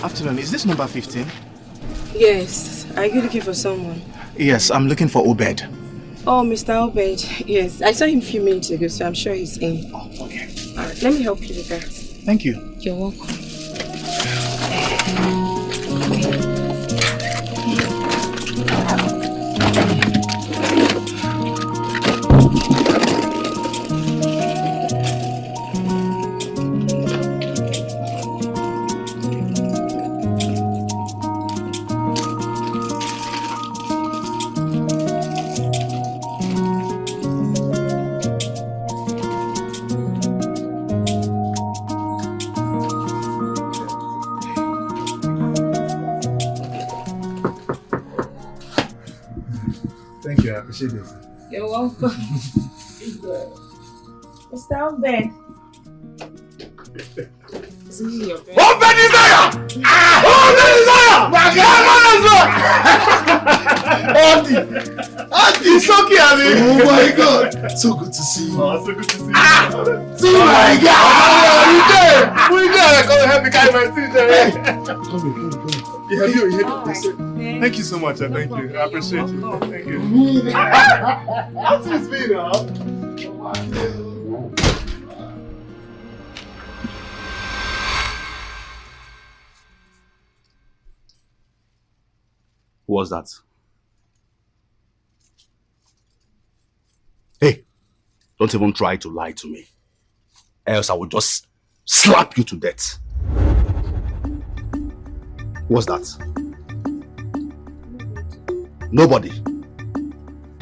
Afternoon. Is this number 15? Yes. Are you looking for someone? Yes, I'm looking for Obed. Oh, Mr. Obed. Yes. I saw him a few minutes ago, so I'm sure he's in. Oh, okay. Alright, let me help you with that. Thank you. You're welcome. Thank you, I appreciate it. You're welcome. Mr. Obed. Is this your bed? Open desire! Open desire! Auntie, it's okay, I mean. Oh my God. So good to see you. Oh, so good to see you. Oh my God. We there. Come help me carry my teacher. Come here. Thank you so much, thank you. I appreciate you. Thank you. That's his me now. What's that? Hey, don't even try to lie to me. Else I will just slap you to death. What's that? Nobody.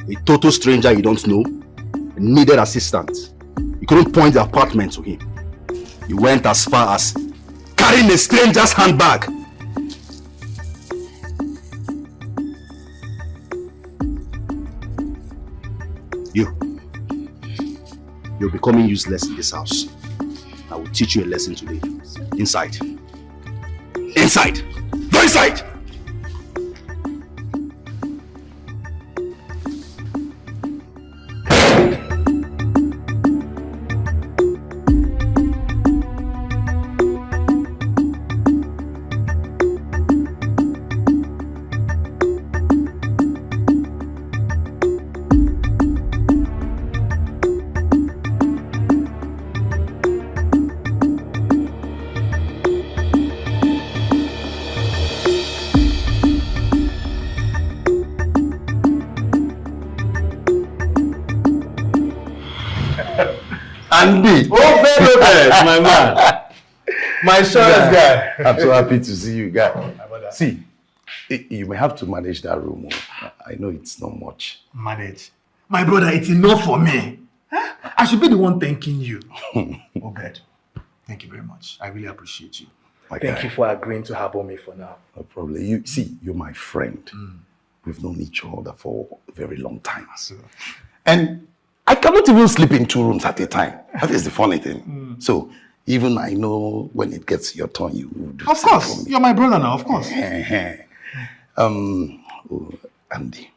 A total stranger you don't know needed assistance. You couldn't point the apartment to him. You went as far as carrying a stranger's handbag. You're becoming useless in this house. I will teach you a lesson today. Inside. Inside! Go inside! Andy. Oh, my man. My insurance guy. I'm so happy to see you, guy. See, you may have to manage that room. I know it's not much. Manage. My brother, it's enough for me. Huh? I should be the one thanking you. Obed, thank you very much. I really appreciate you. Thank you for agreeing to harbor me for now. No problem. You see, you're my friend. We've known each other for a very long time. And I cannot even sleep in 2 rooms at a time. That is the funny thing. So even I know when it gets your turn, you will do. Of course, you're my brother now. Of course. Andy,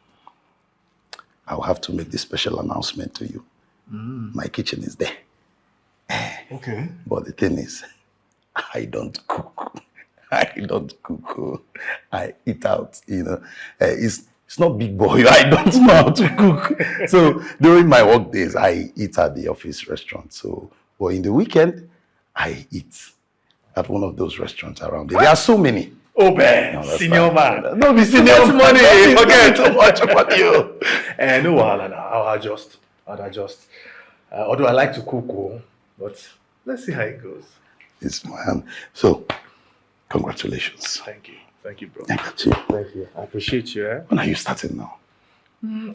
I'll have to make this special announcement to you. My kitchen is there. Okay. But the thing is, I don't cook. I eat out. It's not big boy. I don't know how to cook. So during my work days, I eat at the office restaurant. But in the weekend, I eat at one of those restaurants around there. There are so many. Obed, senior man. Don't be senior Too much money. Forget too much about you. No wahala now. I'll adjust. Although I like to cook, but let's see how it goes. It's man. So, congratulations. Thank you, bro. Thank you. I appreciate you. When are you starting now?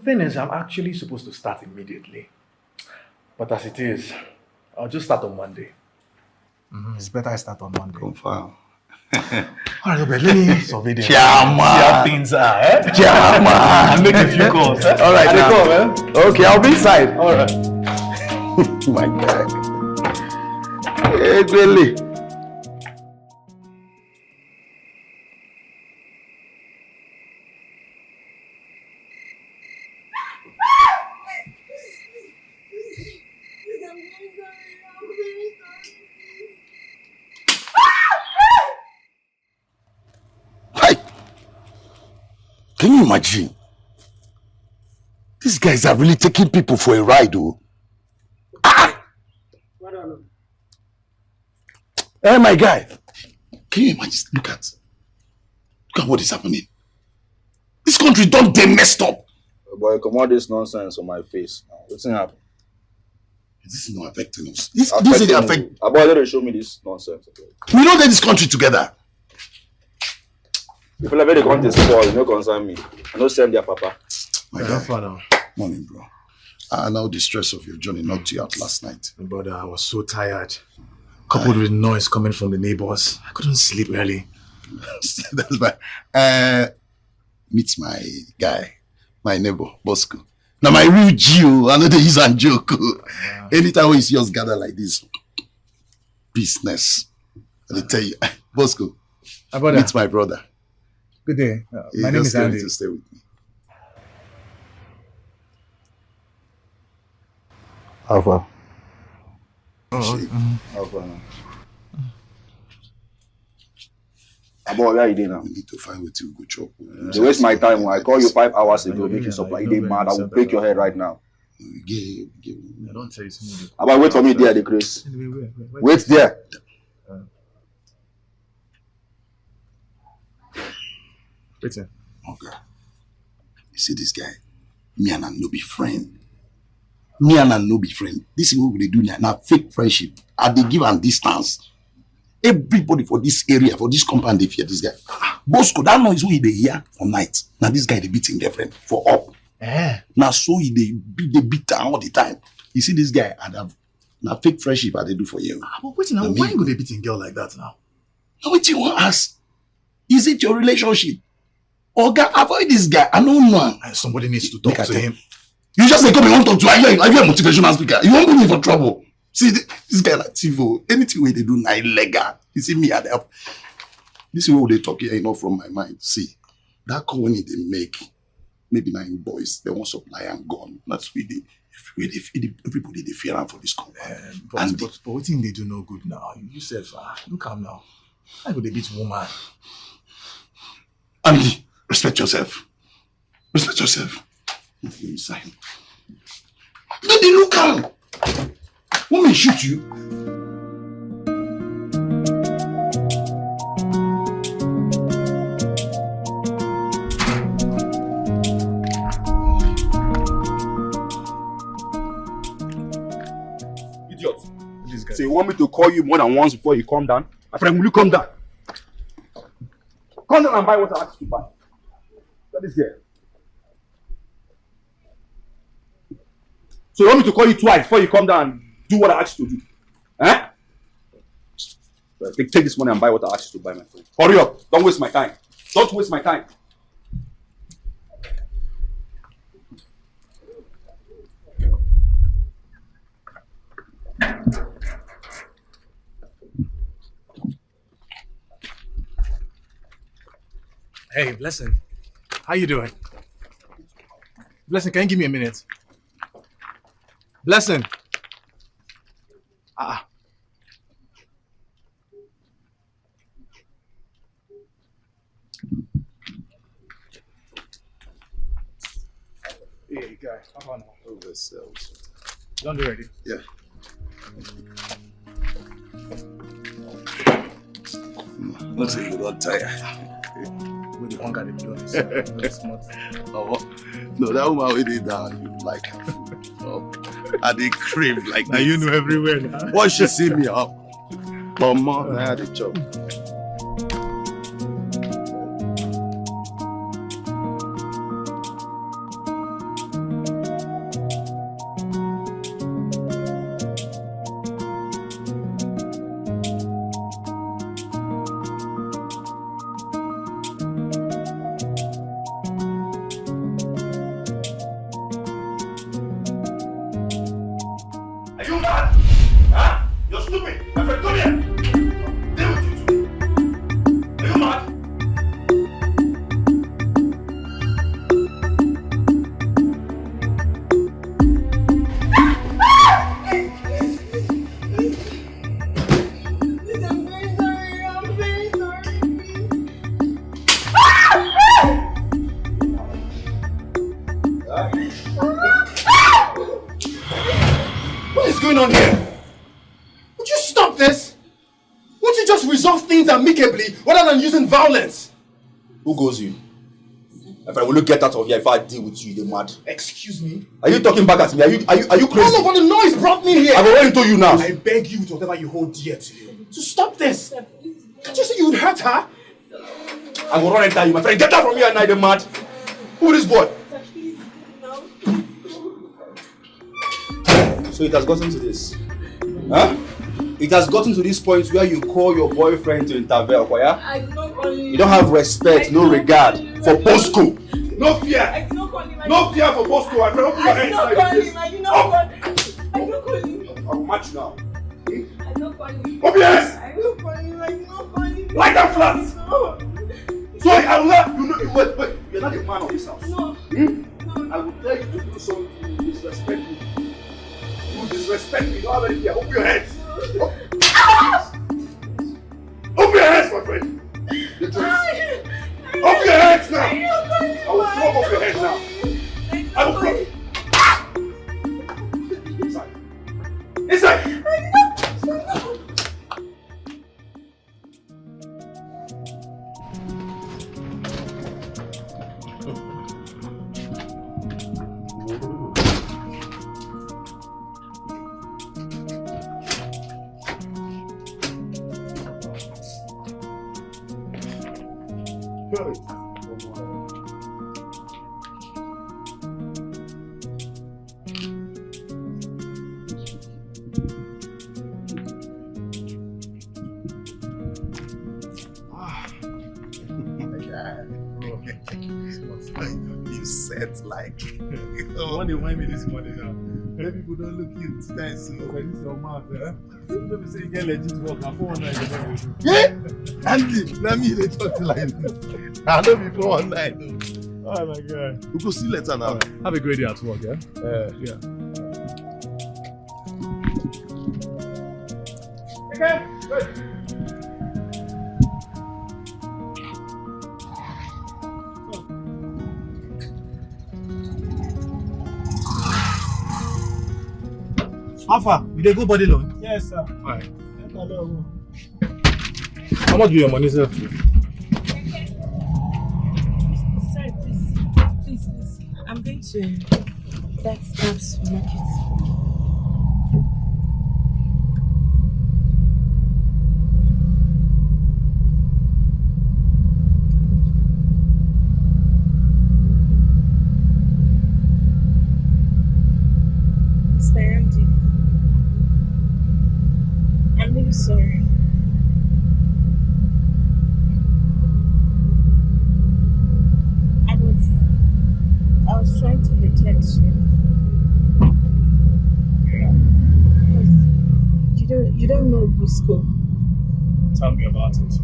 Thing is, I'm actually supposed to start immediately. But as it is, I'll just start on Monday. It's better I start on Monday. Confirm. All right, but let me survey them. See how things are, eh? I'll make a few calls. Eh? All right, now. Call, eh? Okay, I'll be inside. All right. My God. Hey, really? you imagine? These guys are really taking people for a ride, oh. Hey, my guy. Can you imagine? Look at what is happening. This country don't they messed up. Boy, come on, this nonsense on my face. What's happening? This is not affecting us. This is affecting. About let them show me this nonsense. We don't get this country together. If you let the country spoil, you no concern me. I don't send their papa. My God. Morning, bro. I know the stress of your journey knocked you out last night. Brother, I was so tired. Coupled with noise coming from the neighbors. I couldn't sleep really. That's bad. Meet my guy, my neighbor, Bosco. Now my real Gio, I know they use and joke. Anytime we see us gather like this, business. I tell you, Bosco, meet my brother. Good day. My name is Andy. To stay with me. Alpha. Alpha. About where you doing now? We need to find what to go chop. You waste my time. I call you 5 hours ago, make you supply. You mad. I will break your head right now. I don't tell you something. About wait for me there, the Chris. Wait there. Wait there. Okay. You see this guy? Me and no be friend. Me and no be friend. This is what they do now. Fake friendship. And they give and distance. Everybody for this area, for this compound, they fear this guy. Bosco, that noise who they hear for night. Now this guy they beating girlfriend for up. Now so they beat her all the time. You see this guy and have now fake friendship that they do for you. But wait now, why go they beating girl like that now? Now what you want to ask? Is it your relationship? Or avoid this guy. I don't know. Somebody needs to talk to him. You just say come and want to talk to her. Are you a motivational speaker? You won't put me for trouble. See, this guy like Tivo, anything where they do now illegal. You see me at the help. This is what they talk here, not from my mind. See, that company they make, maybe 9 boys, they want supply and gun. That's where everybody they fear for this company. But what thing they do no good now? You said, look calm now. I go they beat woman. Andy, respect yourself. Respect yourself. Let me sign. No, they look calm. Woman shoot you. Idiot. So you want me to call you more than once before you calm down? My friend, will you calm down? Come down and buy what I asked you to buy. Look at this girl. So you want me to call you twice before you come down and do what I asked you to do? Eh? Take this money and buy what I asked you to buy, my friend. Hurry up. Don't waste my time. Don't waste my time. Hey, Blessing. How you doing? Blessing, can you give me a minute? Blessing. Hey, guy. How on over cells. Don't be ready. Yeah. Looks like you got tired. With the hunger they be doing this. No, that woman with it down, you like her food. And they crave like now this. you know everywhere now. Once she see me up, mama, I had a chop. Are you mad? Huh? You're stupid. My friend, come here. Deal with you two. going on here? Would you stop this? Won't you just resolve things amicably rather than using violence? Who goes you? If I will you get out of here if I deal with you, you're mad. Excuse me? Are you talking back at me? Are you crazy? No, but the noise brought me here. I've already told you now. I beg you with whatever you hold dear to you to stop this. Can't you see you would hurt her? I'm gonna run and tell you, my friend. Get out from here and now, you're mad. Who is this boy? So it has gotten to this. Huh? It has gotten to this point where you call your boyfriend to intervene, okay? You don't have respect, no regard for Bosco. No fear. No fear for Bosco. My friend, open your hands now. I don't call him. I'll match you now. I don't call him. Open your hands. I don't call him. I don't call him. Like that flat. No. So I will let you know. Wait. You're not the man of this house. No. I will tell you to do something disrespectful. You disrespect me. You don't have any fear. Open your hands. Open your hands, my friend. Open your hands now. I will flog off your head now. I will flog. Inside. You set like when they wind me this morning now. Many people don't look you today, so when it's your mouth, let me say you get legit work. I 419. Yeah, Andy, let me they talk like this. I know before 419. Oh my God. We go see later now. Right. Have a great day at work, yeah? Yeah. Okay. Good. Alpha, you dey go body loan? Yes, sir. Alright. How much be your money, sir? Sorry, please. I'm going to that supermarket. Mr. Andy, I'm really sorry. I was trying to protect you. You don't know Busco. Tell me about it.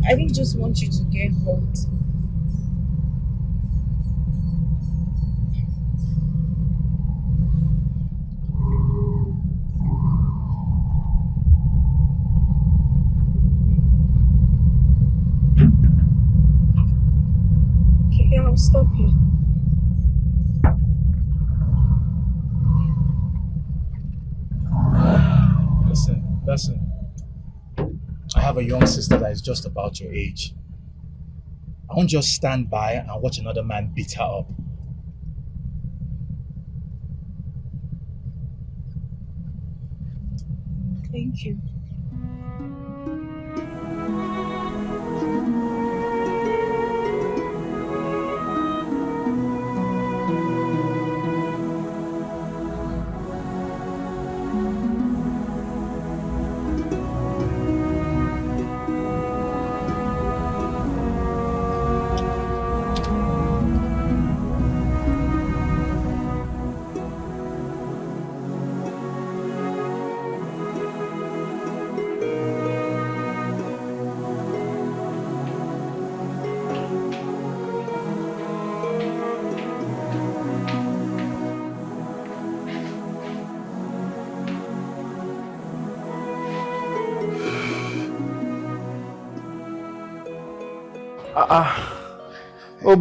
I didn't just want you to get hurt. Okay, I'll stop you. Listen. I have a young sister that is just about your age. I won't just stand by and watch another man beat her up. Thank you.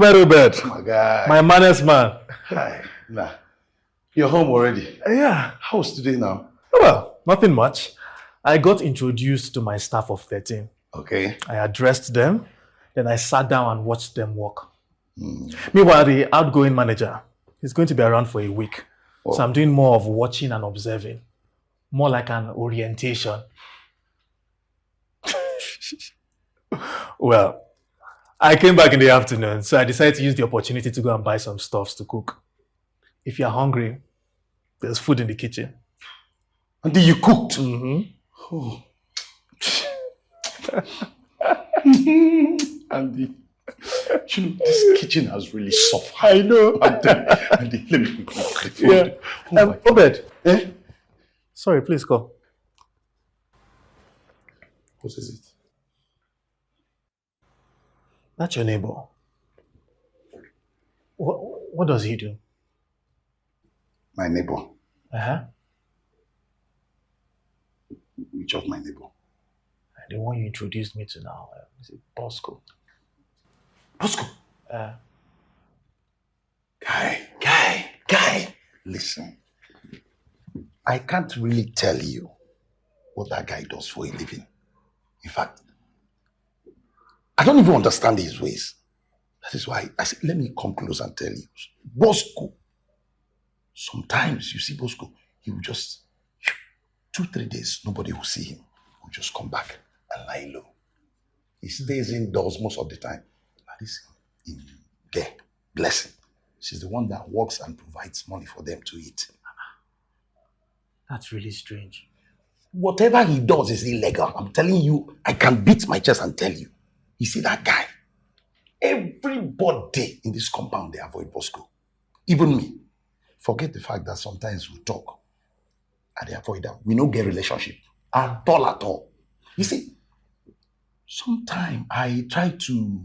Obed. My guy. My manners man. Hi. Nah. You're home already? Yeah. How's today now? Well, nothing much. I got introduced to my staff of 13. Okay. I addressed them, then I sat down and watched them work. Meanwhile, the outgoing manager is going to be around for a week. Oh. So I'm doing more of watching and observing. More like an orientation. Well, I came back in the afternoon, so I decided to use the opportunity to go and buy some stuffs to cook. If you're hungry, there's food in the kitchen. And then you cooked? Oh. Andy, you know, this kitchen has really suffered. I know. Andy, let me cook the food. Yeah. Obed. Sorry, please go. What is it? That's your neighbor. What does he do? My neighbor. Uh-huh. Which of my neighbor? The one you introduced me to now. Is it Bosco? Bosco? Guy. Listen. I can't really tell you what that guy does for a living. In fact, I don't even understand his ways. That is why I said, let me come close and tell you. Bosco. Sometimes, you see Bosco, he will just, 2-3 days, nobody will see him. He'll just come back and lie low. He stays indoors most of the time. That is in there. Blessing. She's the one that works and provides money for them to eat. That's really strange. Whatever he does is illegal. I'm telling you, I can beat my chest and tell you. You see that guy? Everybody in this compound, they avoid Bosco. Even me. Forget the fact that sometimes we talk and they avoid that. We don't get relationship at all. You see, sometimes I try to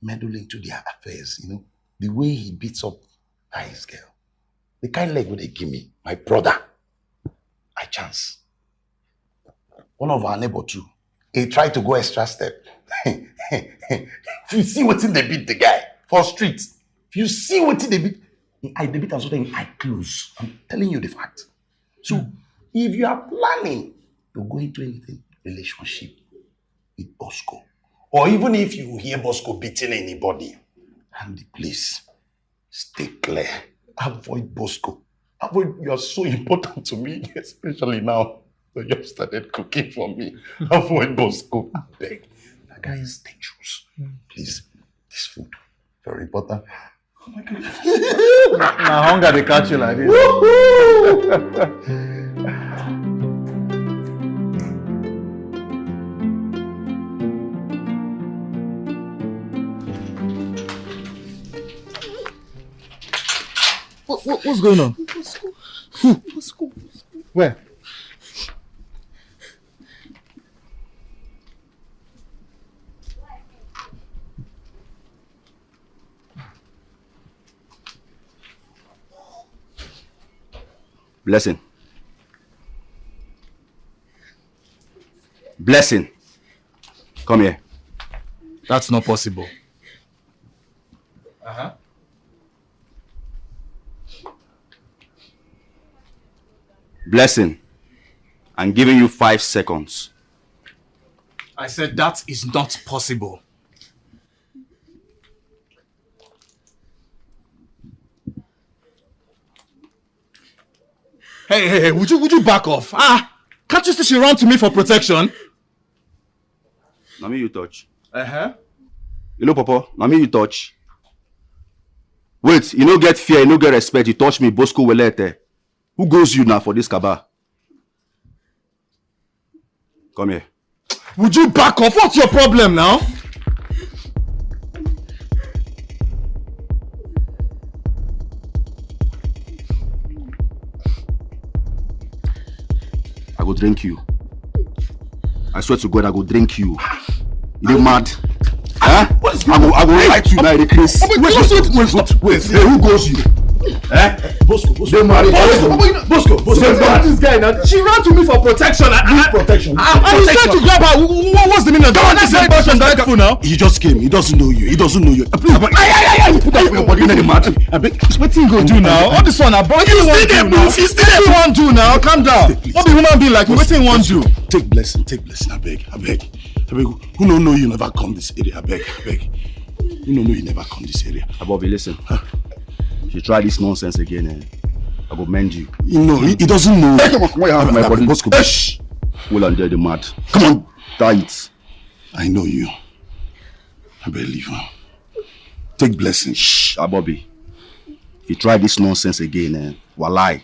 meddle into their affairs, you know, the way he beats up his girl. The kind leg they give me, my brother, I chance. One of our neighbor too, he tried to go extra step. If you see what they beat the guy for streets, if you see what they beat, I debit and so then I close. I'm telling you the fact. So if you are planning to go into anything relationship with Bosco, or even if you hear Bosco beating anybody, and please stay clear. Avoid Bosco. You are so important to me, especially now that you have started cooking for me. Avoid Bosco. I beg. That guy is dangerous. Please, this food, very important. Oh my God. Now hunger they catch you like this. What's going on? Bosco. Where? Blessing. Come here. That's not possible. Blessing. I'm giving you 5 seconds. I said that is not possible. Hey, would you back off? Can't you see she ran to me for protection? Now me you touch. Uh-huh. You know, Papa, now me you touch. Wait, you no get fear, you no get respect, you touch me, Bosco will let her. Who goes you now for this cabal? Come here. Would you back off? What's your problem now? I go drink you. I swear to God, I go drink you. You mad? Huh? I go write you now, the case. Wait. Hey, who goes you? Eh? Bosco. They married. Bosco. This guy now. She ran to me for protection. Protection. I was trying to grab her. What's the meaning? Come on, that's person that fool now. He just came. He doesn't know you. Please, put that for your body. You're mad. What you go do now? All this one, I brought you. What you want to do now? Calm down. What the woman be like? What you want to do? Take blessing. I beg. Who don't know you never come this area? I beg. You don't know you never come this area. Bobby, listen. If you try this nonsense again, I will mend you. You know, he doesn't know. Hey, come on, why you have my body? Bosco. Well, and the mad. Come on, tight. I know you. I believe her. Take blessing. Shh, Bobby. If you try this nonsense again, walai,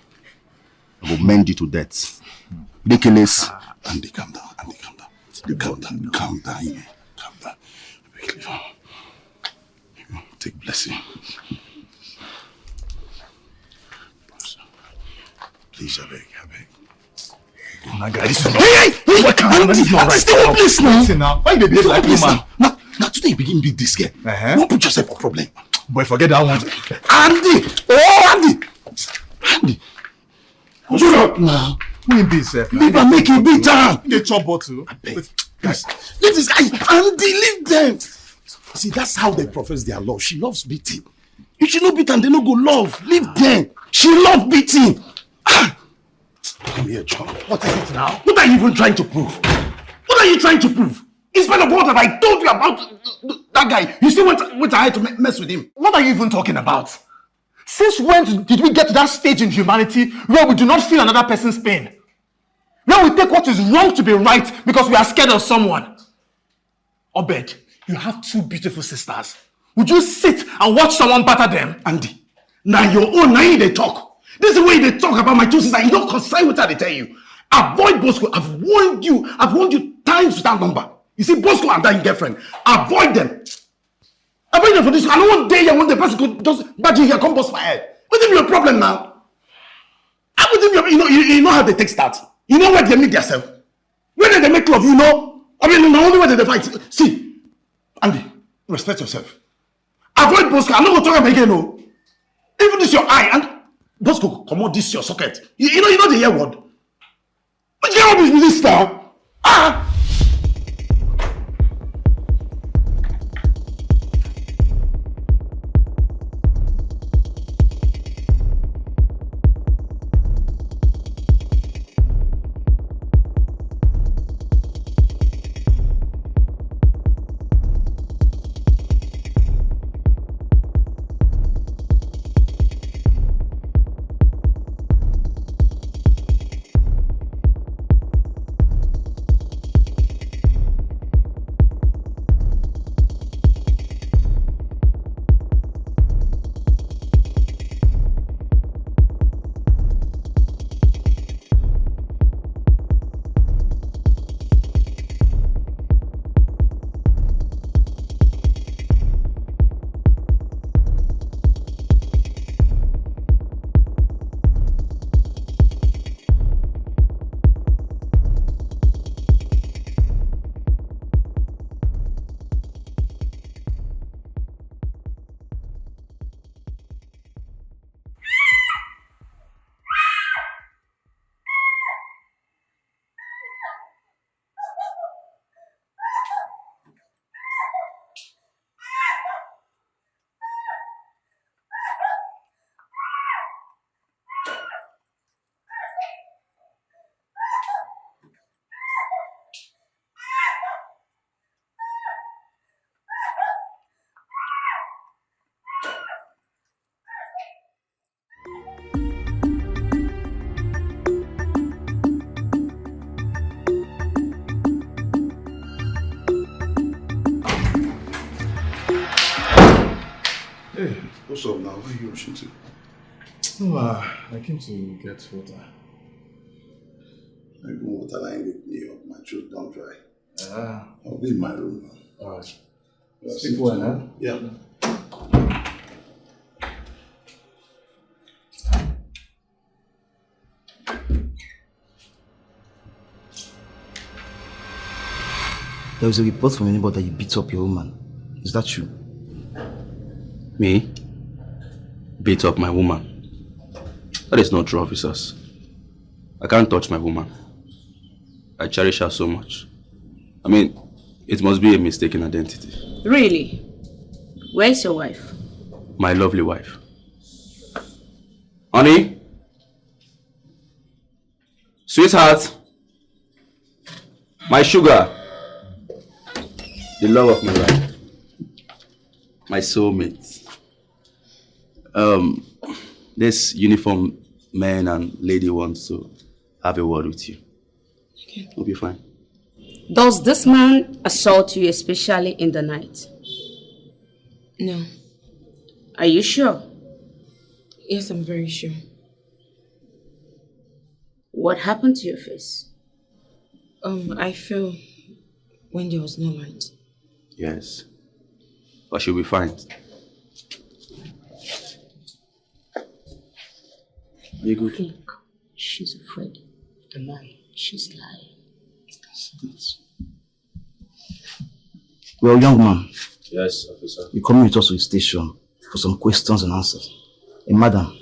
I will mend you to death. Ridiculous. Andy, calm down. Calm down. I believe her. Take blessing. Please, I beg. My guy, this is not. Hey! What can I do? This is not right. Stay please now. Listen now. Why you behave like this, man? Now today you begin beat this girl. Don't put yourself in problem. Boy, forget that one. Andy! Shut up now. Who in this? Leave her, make you beat her. You chop bottle. I beg. Please. Leave this guy. Andy, leave them. See, that's how they profess their love. She loves beating. If she no beat and they no go love, leave them. She loves beating. Come here, John. What is it now? What are you even trying to prove? What are you trying to prove? In spite of what that I told you about that guy, you still went ahead to mess with him. What are you even talking about? Since when did we get to that stage in humanity where we do not feel another person's pain? Where we take what is wrong to be right because we are scared of someone? Obed, you have two beautiful sisters. Would you sit and watch someone batter them? Andy, now your own, now they talk. This is the way they talk about my two sisters. You don't concern with her, they tell you. Avoid Bosco. I've warned you times without number. You see, Bosco and that girlfriend. Avoid them. Avoid them for this. I don't want day here when the person could just badge here, come bust my head. What's your problem now? You know how they take start. You know where they meet themselves. When they make love, you know. I mean, the only way they fight. See, Andy, respect yourself. Avoid Bosco. I'm not going to talk about again, no. Even this your eye and Bosco, come on, this your socket. You know the hear word. What the hell is this now? What's up now? Where are you rushing to? Oh, I came to get water. I go water line with me up. My throat don't dry. I'll be in my room now. Alright. Sleep well, huh? Yeah. There was a report from anybody that you beat up your woman. Is that true? Me? Beat up my woman? That is not true, officers. I can't touch my woman. I cherish her so much. I mean, it must be a mistaken identity. Really? Where's your wife? My lovely wife. Honey? Sweetheart? My sugar? The love of my life. My soulmate. This uniform man and lady wants to have a word with you. Okay. Hope you're fine. Does this man assault you, especially in the night? No. Are you sure? Yes, I'm very sure. What happened to your face? I fell when there was no light. Yes. But she'll be fine. Are you good? Think she's afraid. The man, she's lying. Well, young man, Yes, officer. you come with us to the station for some questions and answers. And madam,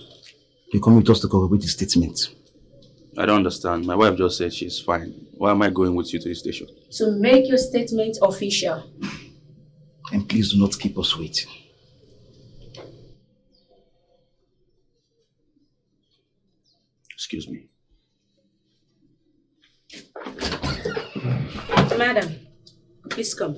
you come with us to corroborate the statement. I don't understand. My wife just said she's fine. Why am I going with you to the station? To make your statement official. And please do not keep us waiting. Excuse me. Madam, please come.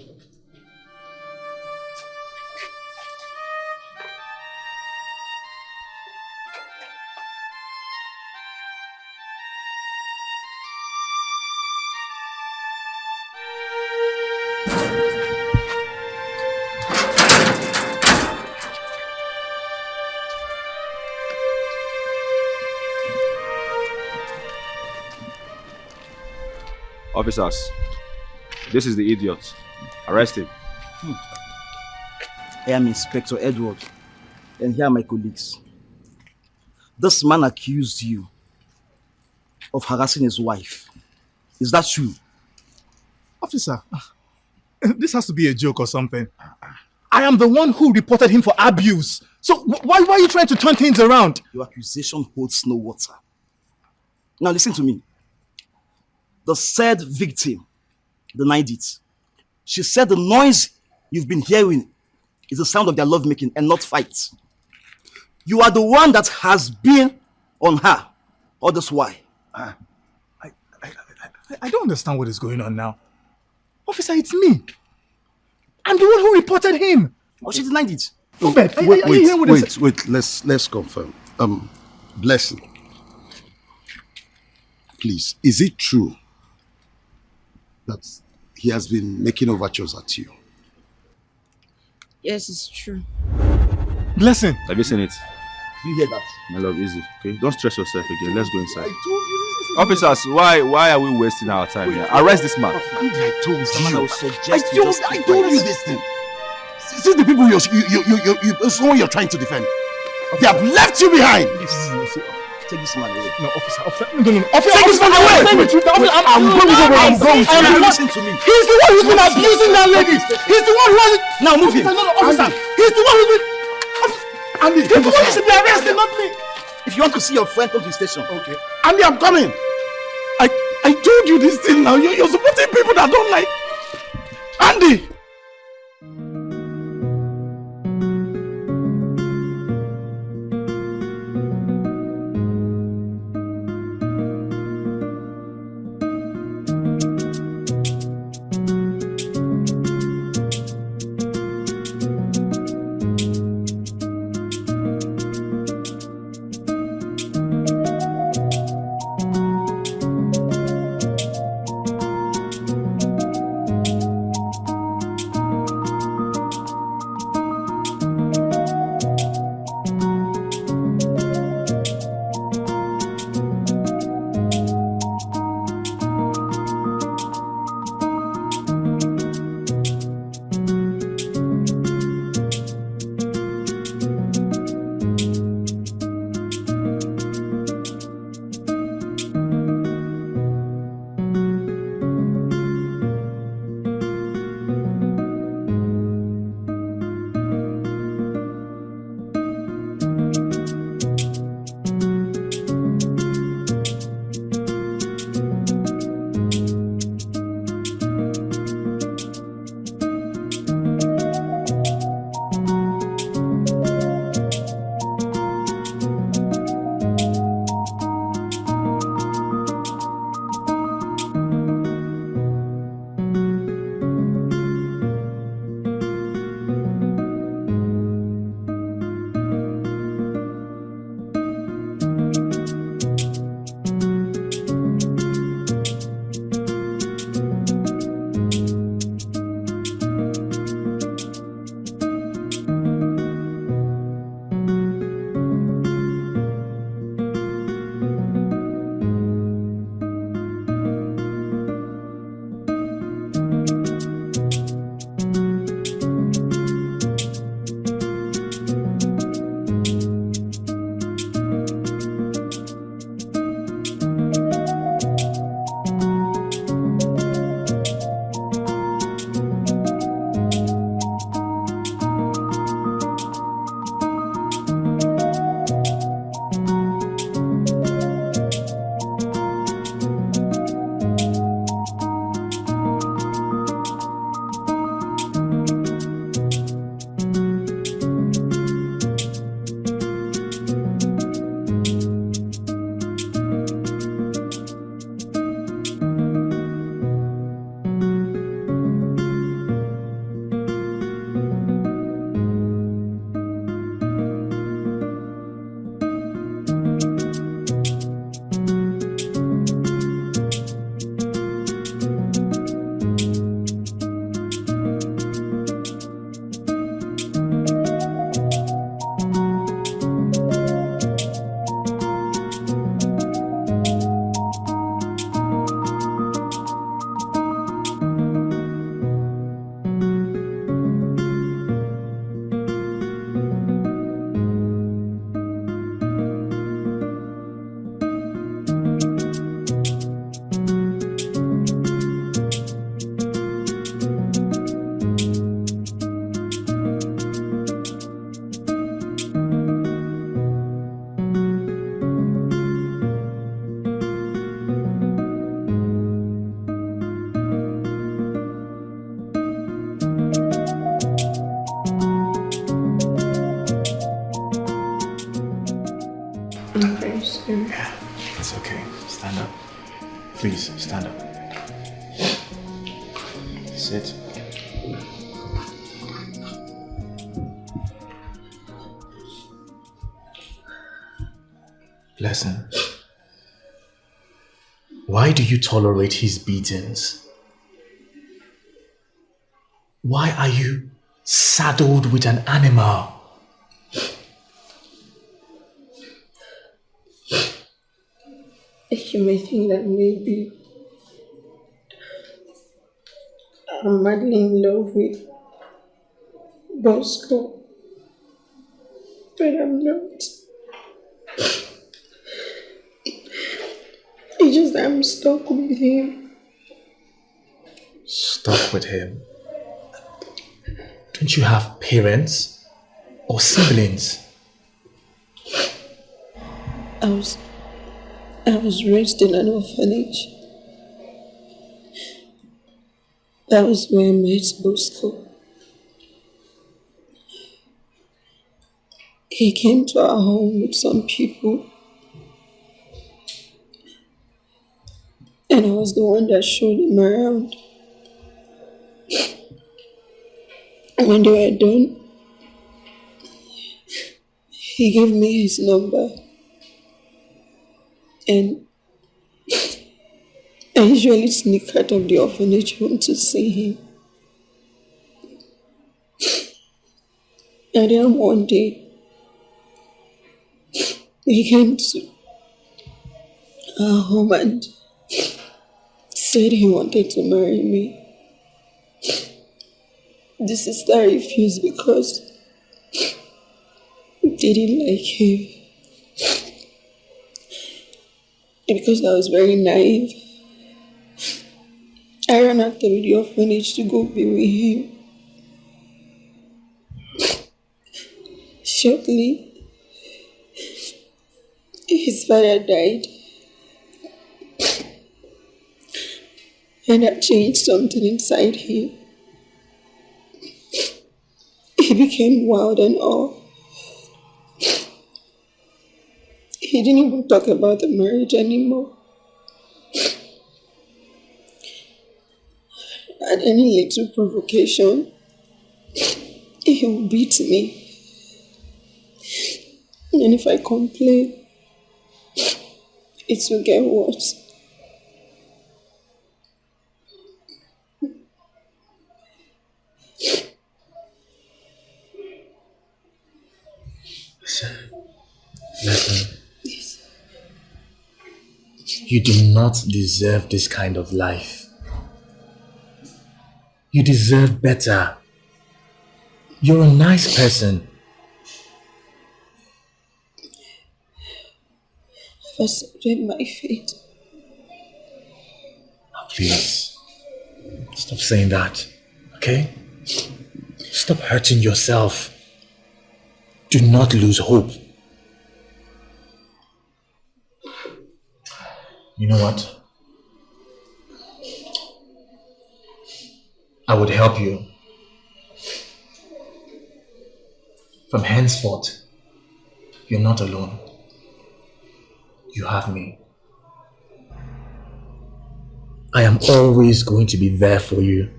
Officers, this is the idiot. Arrest him. I am Inspector Edward, and here are my colleagues. This man accused you of harassing his wife. Is that true? Officer, this has to be a joke or something. I am the one who reported him for abuse. So why are you trying to turn things around? Your accusation holds no water. Now listen to me. The said victim denied it. She said the noise you've been hearing is the sound of their lovemaking and not fights. You are the one that has been on her all this while. I don't understand what is going on now. Officer, it's me. I'm the one who reported him. Oh, she denied it. No, Wait, let's confirm. Blessing. Please, is it true that he has been making overtures at you? Yes, it's true. Blessing. Have you seen it? You hear that? My love, easy. Okay, don't stress yourself again. Let's go inside. I told you this is Officers, why are we wasting our time here? Arrest this man. Andy, I told Someone I you. would suggest I you told, just I keep told quiet. you this thing. See the people someone you're trying to defend. They have left you behind. Take this man away. No, officer. No. Officer, Take this man away. I'm going where I'm going. Listen to me. He's the one who's been abusing that lady. He's the one who has it. Now move him. No, officer. He's the one who's been... Andy, He's the one who should be arrested, not me. If you want to see your friend, come to the station. Okay. Andy, I'm coming. I told you this thing now. You're supporting people that don't like. Andy. I'm very sorry. Yeah, it's okay. Stand up. Please, stand up. Sit. Listen. Why do you tolerate his beatings? Why are you saddled with an animal? You may think that maybe I'm madly in love with Bosco, but I'm not. It's just that I'm stuck with him. Stuck with him? Don't you have parents or siblings? I was raised in an orphanage. That was where I met Bosco. He came to our home with some people, and I was the one that showed him around. When they were done, he gave me his number, and I usually sneak out of the orphanage home to see him. And then one day, he came to our home and said he wanted to marry me. The sister refused because they didn't like him. And because I was very naive, I ran out of the orphanage to go be with him. Shortly, his father died. And that changed something inside him. He became wild and all. He didn't even talk about the marriage anymore. At any little provocation, he would beat me. And if I complain, it will get worse. Listen. You do not deserve this kind of life. You deserve better. You're a nice person. I've accepted my fate. Please, stop saying that, okay? Stop hurting yourself. Do not lose hope. You know what? I would help you. From henceforth, you're not alone. You have me. I am always going to be there for you.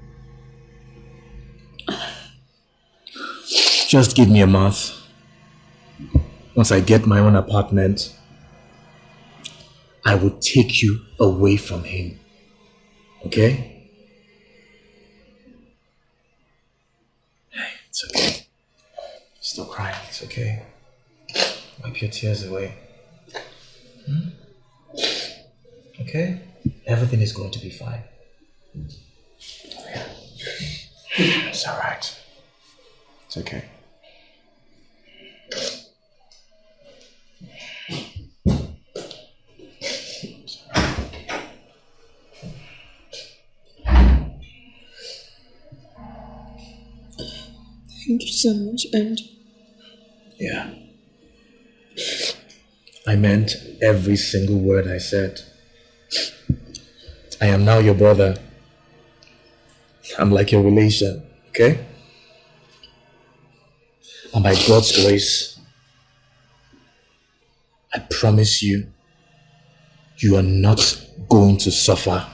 Just give me a month. Once I get my own apartment, I will take you away from him. Okay? Hey, it's okay. Stop crying. It's okay. Wipe your tears away. Okay? Everything is going to be fine. It's alright. It's okay. Thank you so much, and Yeah. I meant every single word I said. I am now your brother. I'm like your relation, okay? And by God's grace, I promise you, you are not going to suffer.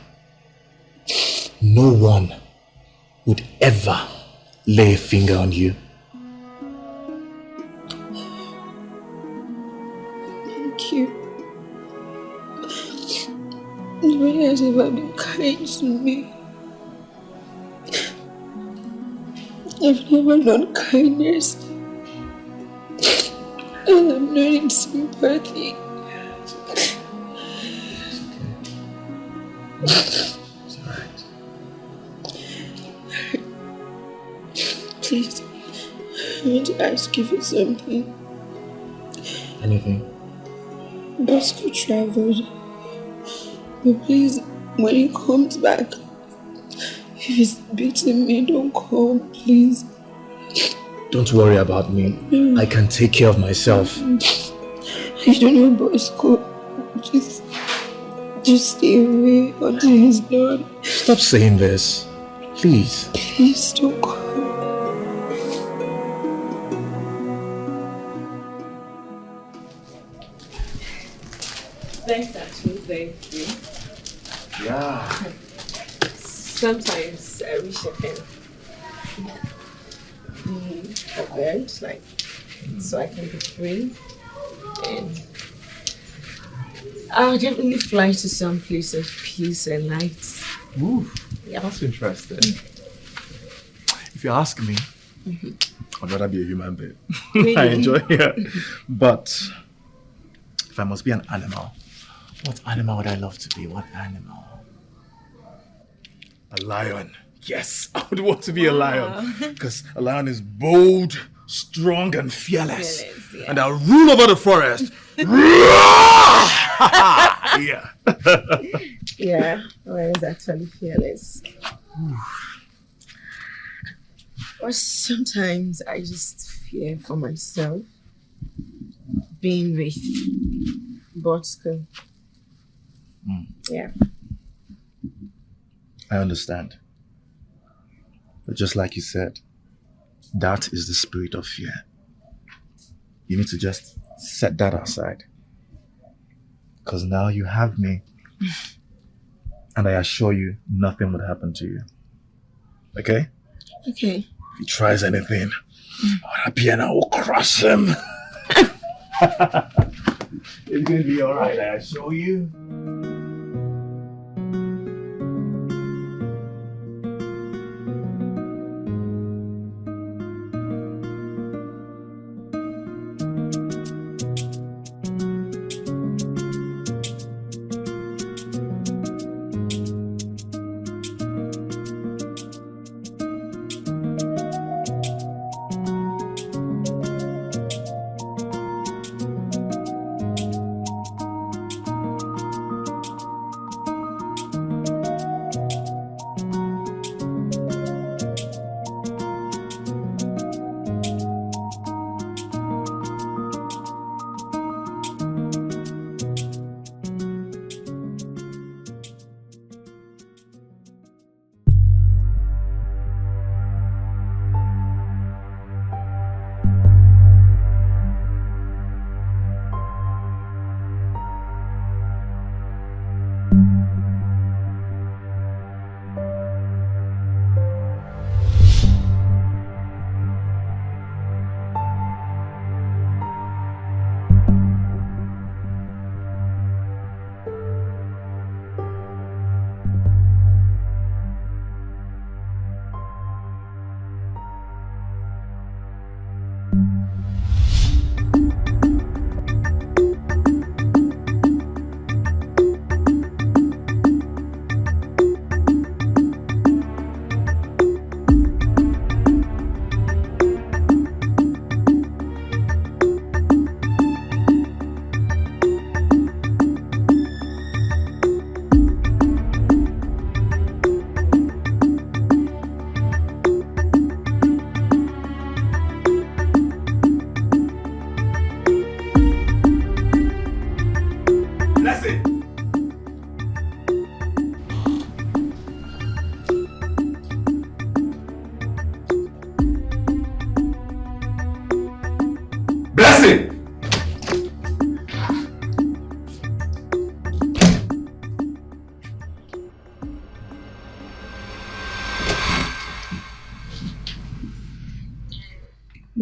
No one would ever lay a finger on you. Thank you. Nobody has ever been kind to me. I've never known kindness. And I'm learning sympathy. It's alright. Please, I want to ask you for something. Anything? Bosco traveled. But please, when he comes back, if he's beating me, don't come, please. Don't worry about me. I can take care of myself. You don't know Bosco. Just stay away until he's done. Stop saying this. Please. Please don't come. Thanks, actually, thank you. Yeah. Sometimes I wish I can be event, like, so I can be free. And I'll definitely fly to some place of peace and light. Ooh, Yeah. that's interesting. If you ask me, I'd rather be a human being. Really? I enjoy it. But if I must be an animal, what animal would I love to be? What animal? A lion. Yes, I would want to be a lion. Because a lion is bold, strong, and fearless. Yeah. And I'll rule over the forest. Yeah. Yeah, well, it's actually fearless. Or sometimes I just fear for myself being with Bosco. Yeah. I understand. But just like you said, that is the spirit of fear. You need to just set that aside. Because now you have me. And I assure you, nothing would happen to you. Okay? Okay. If he tries anything, I'll appear and I will crush him. It's going to be alright, I assure you.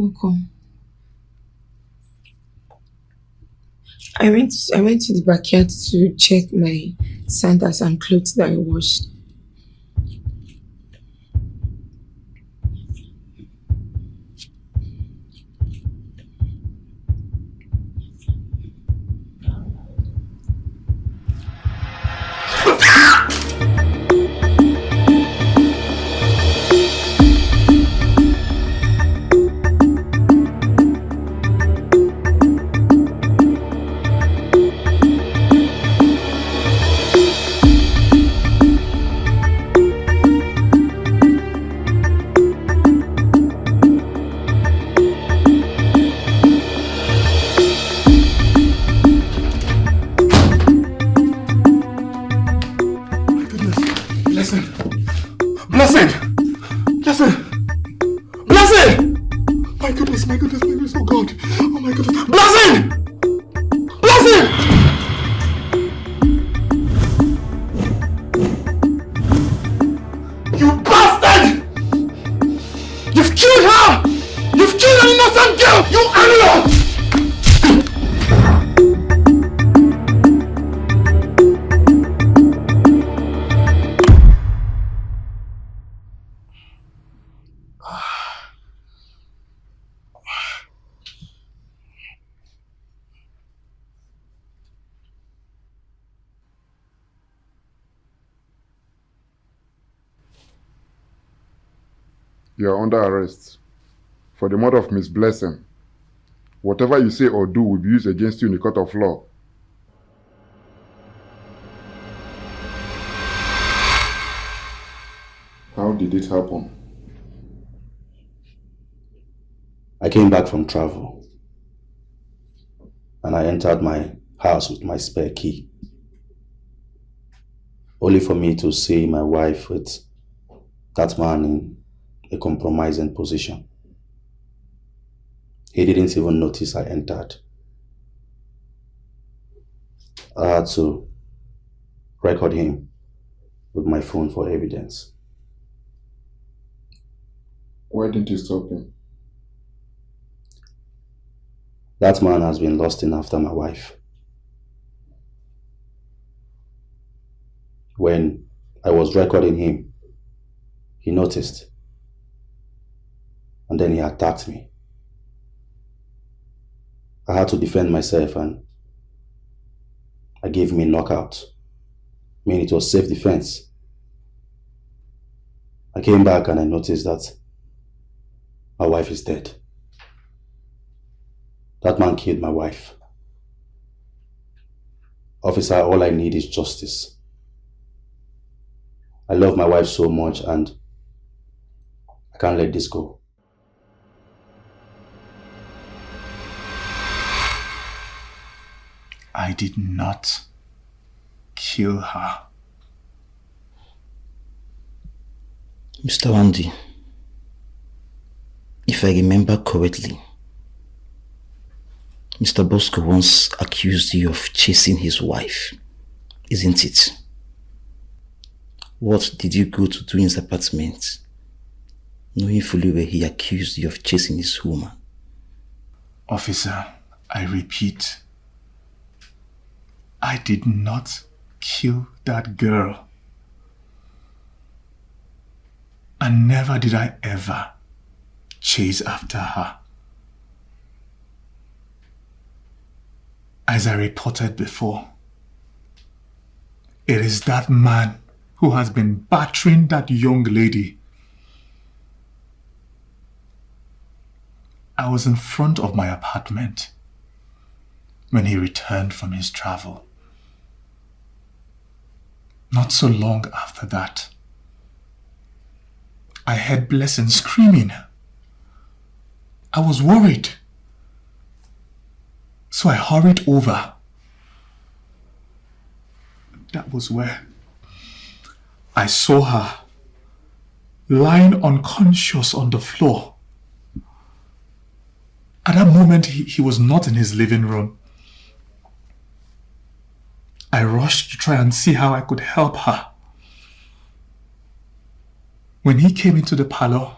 Welcome. I went to the backyard to check my sandals and clothes that I washed. You are under arrest for the murder of Miss Blessing. Whatever you say or do will be used against you in the court of law. How did it happen? I came back from travel and I entered my house with my spare key, only for me to see my wife with that man in a compromising position. He didn't even notice I entered. I had to record him with my phone for evidence. Why didn't you stop him? That man has been lusting after my wife. When I was recording him, he noticed. And then he attacked me. I had to defend myself and I gave him a knockout. I mean, it was self-defense. I came back and I noticed that my wife is dead. That man killed my wife. Officer, all I need is justice. I love my wife so much and I can't let this go. I did not kill her. Mr. Wandy, if I remember correctly, Mr. Bosco once accused you of chasing his wife, isn't it? What did you go to do in his apartment, knowing fully well he accused you of chasing his woman? Officer, I repeat, I did not kill that girl. And never did I ever chase after her. As I reported before, it is that man who has been battering that young lady. I was in front of my apartment when he returned from his travel. Not so long after that, I heard Blessing screaming. I was worried. So I hurried over. That was where I saw her lying unconscious on the floor. At that moment, he was not in his living room. I rushed to try and see how I could help her. When he came into the parlor,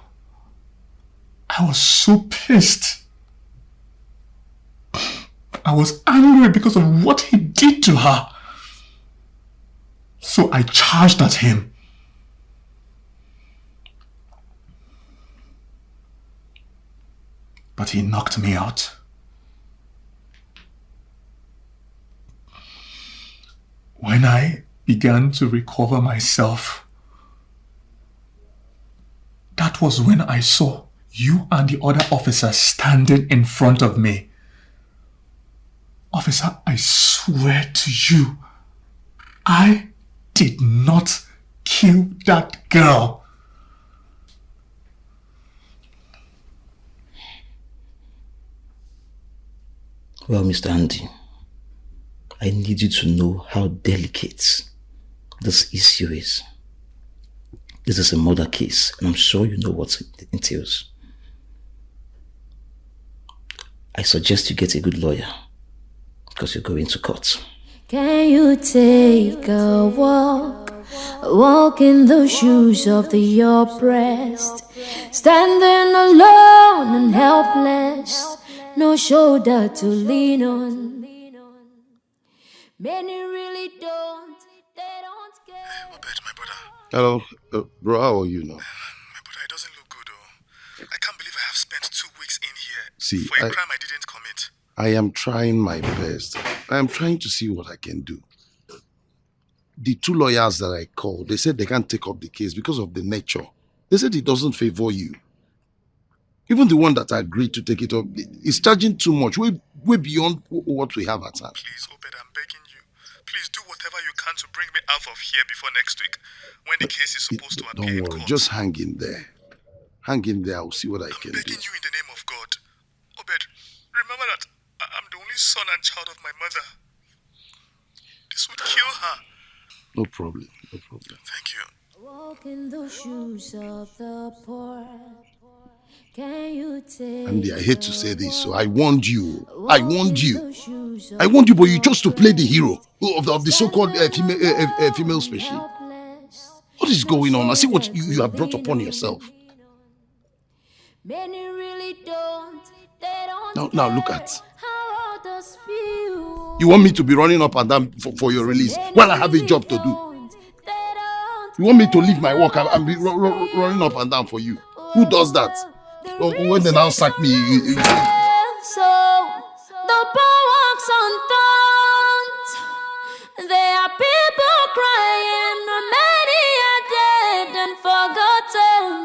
I was so pissed. I was angry because of what he did to her. So I charged at him. But he knocked me out. When I began to recover myself, that was when I saw you and the other officer standing in front of me. Officer, I swear to you, I did not kill that girl. Well, Mr. Andy, I need you to know how delicate this issue is. This is a murder case, and I'm sure you know what it entails. I suggest you get a good lawyer, because you're going to court. Can you take a walk in the shoes of the oppressed, standing alone and helpless, no shoulder to lean on. Many really don't, they don't care. Obed, my brother. Hello, bro, how are you now? My brother, it doesn't look good, oh. I can't believe I have spent 2 weeks in here See, for a crime I didn't commit. I am trying my best. I am trying to see what I can do. The 2 lawyers that I called, they said they can't take up the case because of the nature. They said it doesn't favor you. Even the one that agreed to take it up is charging too much, way beyond what we have at hand. Please, Obed, I'm begging you. Please do whatever you can to bring me out of here before next week, when the case is supposed to appear in Don't worry, court. just hang in there. Hang in there, I'll see what I can do. I'm begging you in the name of God. Obed, remember that I'm the only son and child of my mother. This would kill her. No problem, no problem. Thank you. Walk in the shoes of the poor. Can you take Andy, I hate to say this, so I warned you. I warned you. I warned you, but you chose to play the hero of the so-called female species. What is going on? I see what you have brought upon yourself. Many really don't, they don't Now look at. how others feel. You want me to be running up and down for your release while I have a job to do? You want me to leave my work and be running up and down for you? Who does that? When they now sack me, So the poor walks undone. There are people crying, many are dead and forgotten.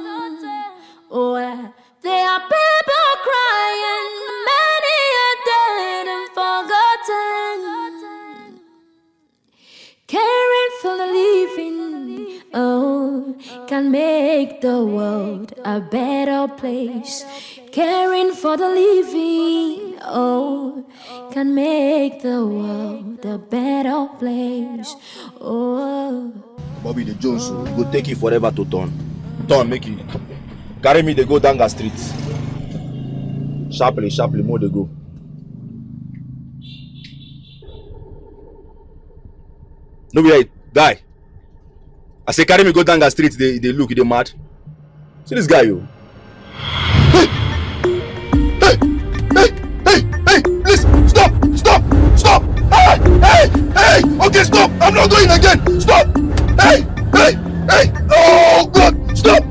Oh, there are people crying, many are dead and forgotten. Caring for the living, oh, can make the world a better place. Caring for the living, oh, can make the world a better place. Oh, Bobby the Jones go take you forever to turn make you carry me. They go down the street sharply more they go. No be right, guy. I say carry me go down the street. They look, they mad. See this guy, yo. Hey, listen, stop! Hey, okay, stop! I'm not going again! Stop! Hey! Oh, God! Stop!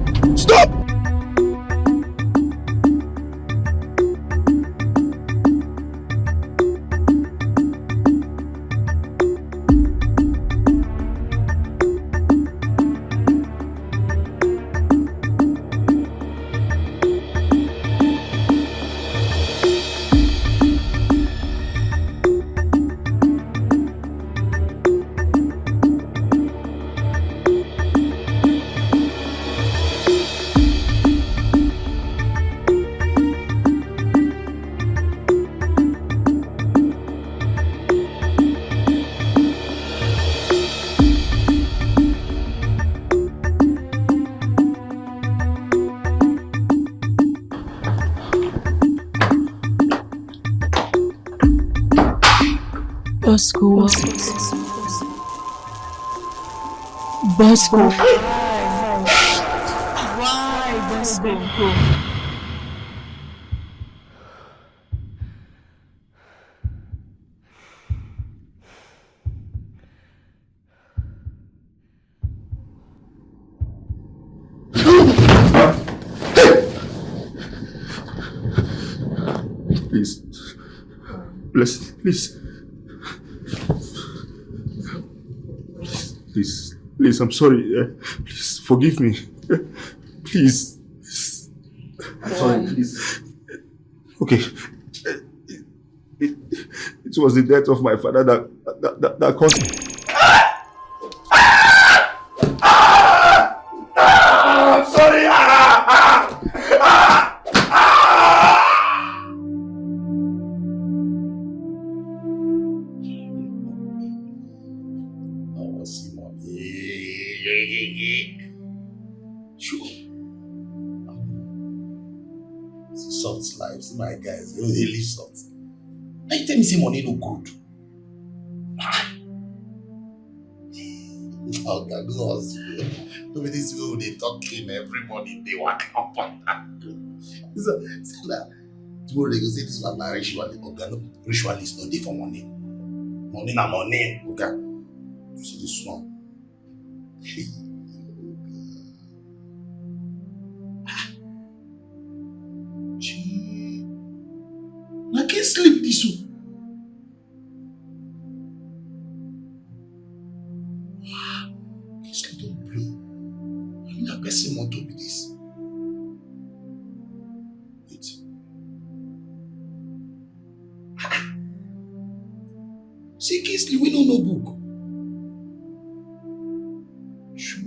Bosco. Why, Bosco? Please. Please, I'm sorry. Please, forgive me. Please. I'm sorry, please. Okay. It was the death of my father that caused... I'm sorry. Oh, Simon. Sure. Soft lives, my guys. They really soft. Now you tell me say money no good. Oh God, no us. Look at this way they talking every morning. They walk up on that. So that tomorrow they go say this one na ritualist no dey for money. Money na money. Okay. You see this one. I can't sleep this one. Sleep don't blow. I'm not person want to be this. Wait. See, Kingsley, we don't know book. Sure.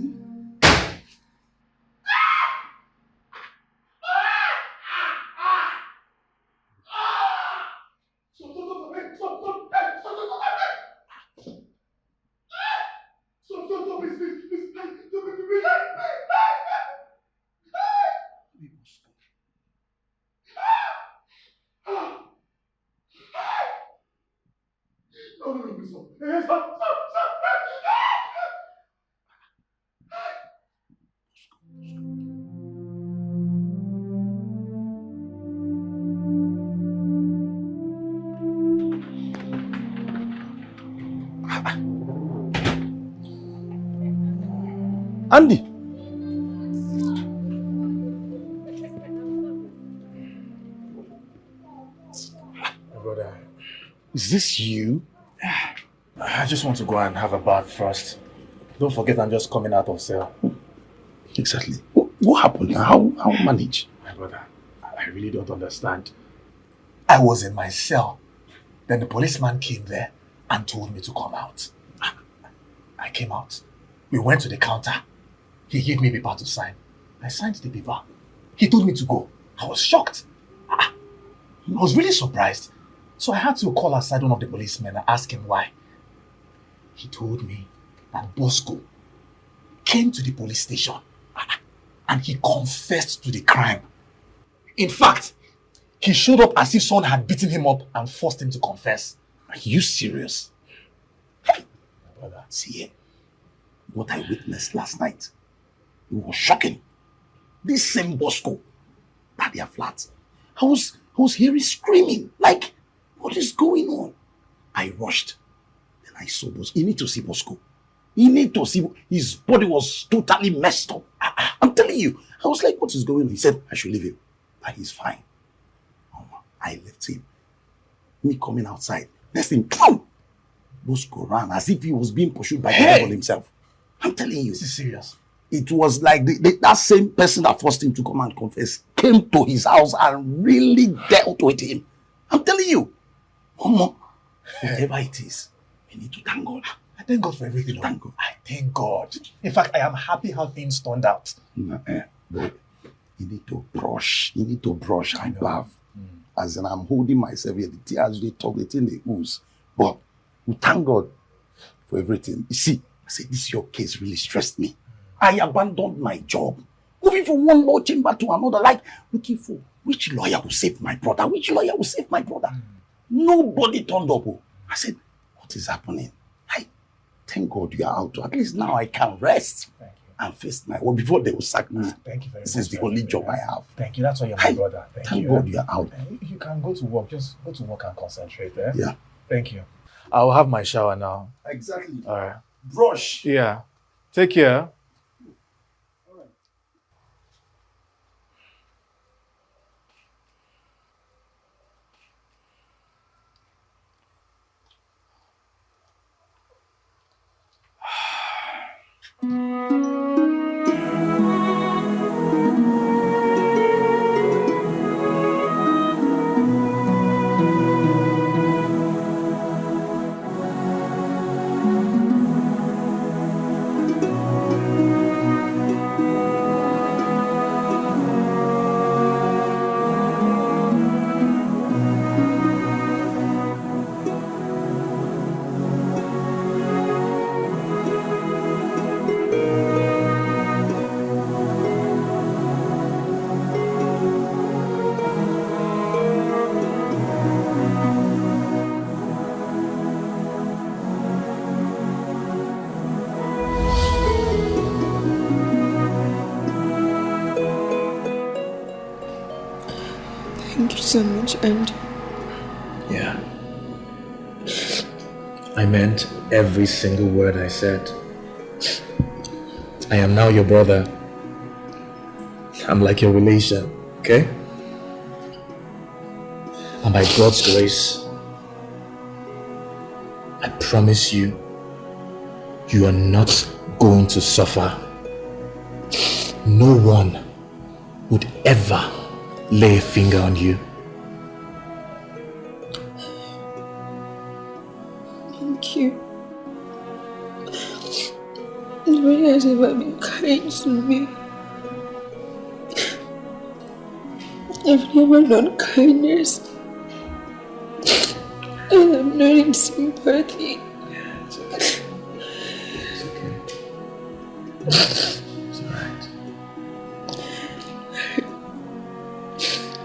Andy. Brother, Is this you? I just want to go and have a bath first. Don't forget I'm just coming out of cell. Exactly. What happened? How manage? My brother, I really don't understand. I was in my cell. Then the policeman came there and told me to come out. I came out. We went to the counter. He gave me a paper to sign. I signed the paper. He told me to go. I was shocked. I was really surprised. So I had to call aside one of the policemen and ask him why. He told me that Bosco came to the police station and he confessed to the crime. In fact, he showed up as if someone had beaten him up and forced him to confess. Are you serious? My brother, See, what I witnessed last night, it was shocking. This same Bosco, at their flat, I was hearing screaming, like, what is going on? I rushed. Then I saw Bosco. You need to see Bosco. You need to see. His body was totally messed up. I'm telling you. I was like, what is going on? He said, I should leave him. But he's fine. I left him. Me coming outside. Next thing, boom! Bosco ran as if he was being pursued by the devil himself. I'm telling you. this is serious. It was like that same person that forced him to come and confess came to his house and really dealt with him. I'm telling you. Whatever it is, we need to thank God. I thank God for everything. Thank God. I thank God. In fact, I am happy how things turned out. But you need to brush. You need to brush and bath. As in, I'm holding myself here. The tears they talk, the thing they ooze. But we thank God for everything. You see, I said, this your case really stressed me. I abandoned my job, moving from one law chamber to another, like looking for which lawyer will save my brother, which lawyer will save my brother. Nobody turned up. I said, what is happening? I thank God you are out. At least now I can rest and face my work before they will sack me. Thank you very much. This is the only job I have. Thank you. That's why you're my brother. Thank God you are out. If you can go to work, just go to work and concentrate. Eh? Yeah. Thank you. I'll have my shower now. Exactly. All right. Brush. Yeah. Take care. so much, and Yeah. I meant every single word I said. I am now your brother. I'm like your relation, okay? And by God's grace, I promise you, you are not going to suffer. No one would ever lay a finger on you. thank you. Nobody has ever been kind to me. I've never known kindness. And I'm not in sympathy. It's okay. It's alright.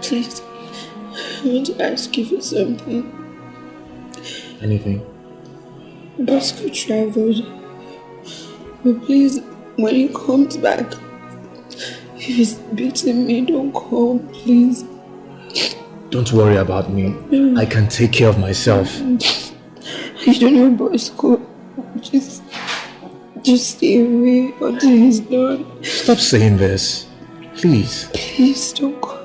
Please, I want to ask you for something. Anything? Bosco traveled. But please, when he comes back, if he's beating me, don't come, please. Don't worry about me. I can take care of myself. You don't know Bosco. Just stay away until he's done. Stop saying this. Please. Please don't come.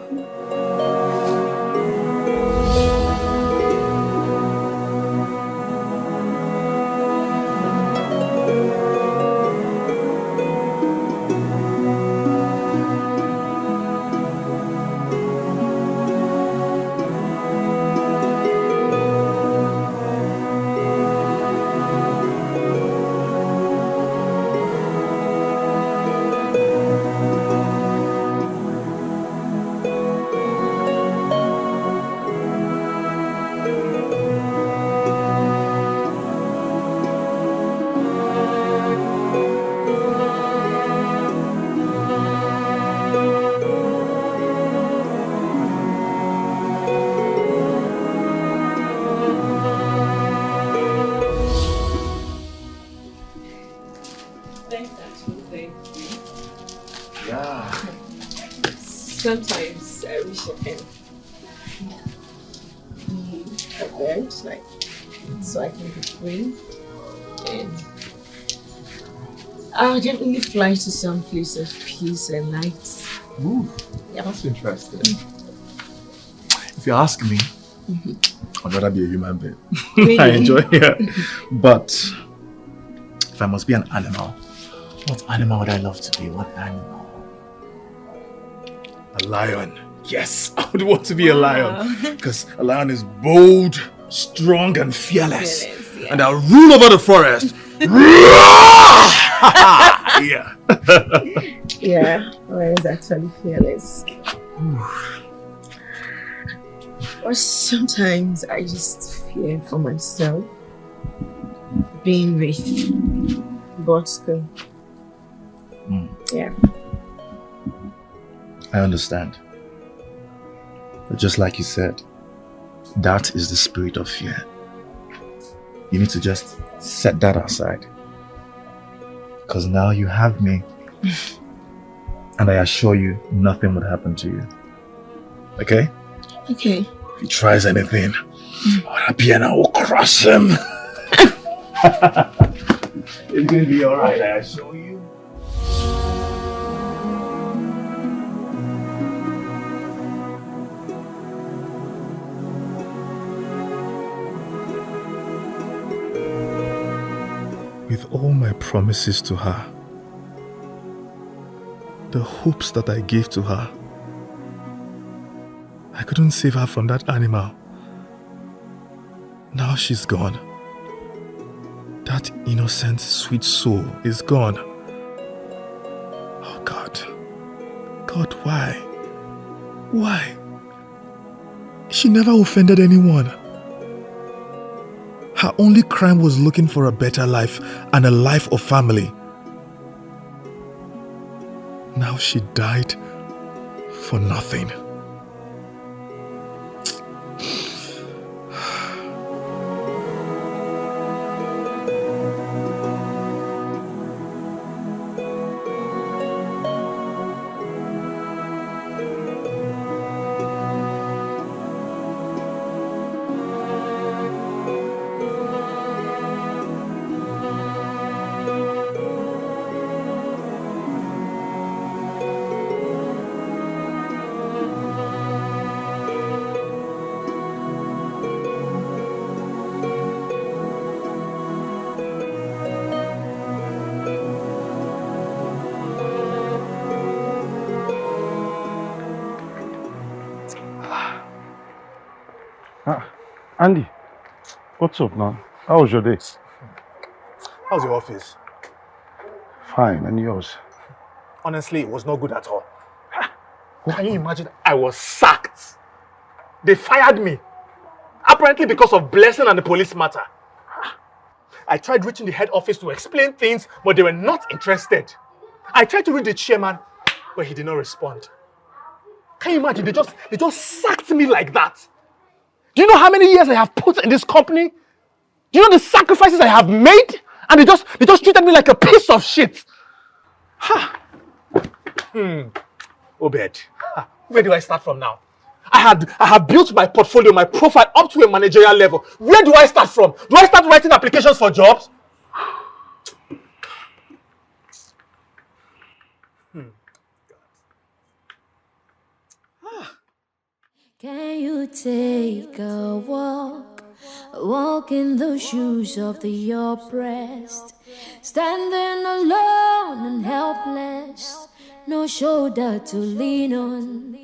Sometimes I wish I can be a bird, like, so I can be free, and I'll definitely fly to some place of peace and light. Ooh, Yeah. that's interesting. If you ask me, I'd rather be a human being. Really? I enjoy it. But if I must be an animal, what animal would I love to be? What animal? A lion. Yes, I would want to be a lion. Because a lion is bold, strong, and fearless. Yeah. And I'll rule over the forest. Yeah. Yeah, lions actually fearless. Or sometimes I just fear for myself being with Bosco. Yeah. I understand. But just like you said, that is the spirit of fear. You need to just set that aside. Because now you have me. And I assure you, nothing would happen to you. Okay? Okay. If he tries anything, I'll appear and I will crush him. It's going to be alright, I assure you. With all my promises to her, the hopes that I gave to her, I couldn't save her from that animal. Now she's gone. That innocent, sweet soul is gone. Oh God. God, why? Why? She never offended anyone. Her only crime was looking for a better life and a life of family. Now she died for nothing. Andy, what's up now? How was your day? How's your office? Fine, and yours? Honestly, it was not good at all. Can you imagine? I was sacked. They fired me. Apparently because of Blessing and the police matter. I tried reaching the head office to explain things, but they were not interested. I tried to reach the chairman, but he did not respond. Can you imagine? They just sacked me like that. Do you know how many years I have put in this company? Do you know the sacrifices I have made? And they just treated me like a piece of shit. Ha! Obed, where do I start from now? I have built my portfolio, my profile up to a managerial level. Where do I start from? Do I start writing applications for jobs? Can you take a walk in the shoes of the oppressed, standing alone and helpless, no shoulder to lean on.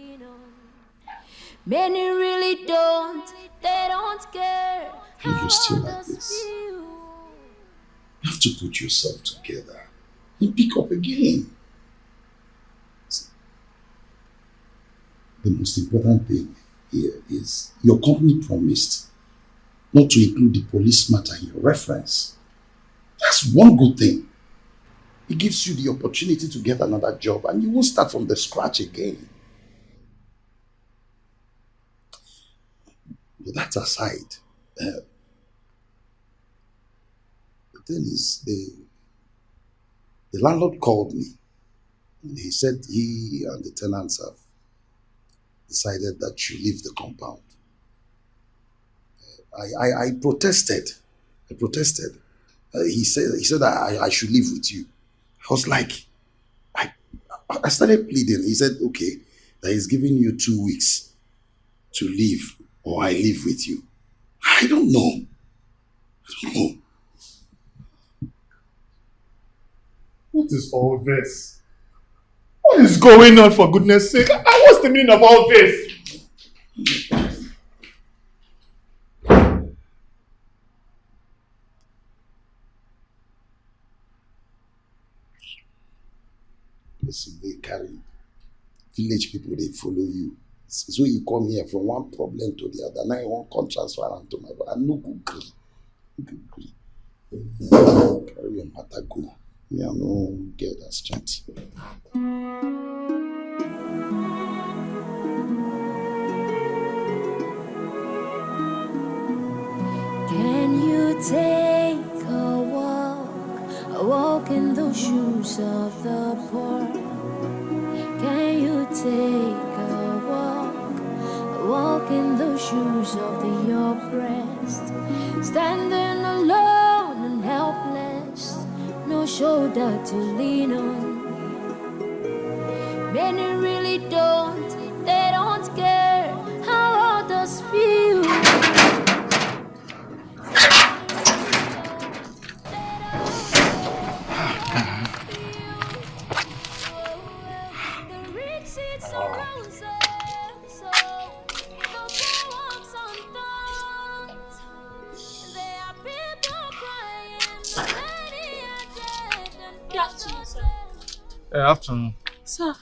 Many really don't, they don't care. You're still like this. You have to put yourself together and pick up again. The most important thing here is your company promised not to include the police matter in your reference. That's one good thing. It gives you the opportunity to get another job and you won't start from the scratch again. But that aside, the thing is, the landlord called me and he said he and the tenants have decided that you leave the compound. I protested. He said I should live with you. I was like, I started pleading. He said, okay, that he's giving you 2 weeks to leave or I live with you. I don't know. What is all this? What is going on, for goodness sake? What's the meaning of all this? Listen, they carry village people, they follow you. So you come here from one problem to the other. Now you want to transfer them to my body. I no good agree. Carry your matter go. Me, I no get that strength. Can you take a walk in the shoes of the poor? Can you take a walk in the shoes of the oppressed, standing alone and helpless, no shoulder to lean on. Many really don't, they don't care how others feel. Afternoon. Sir,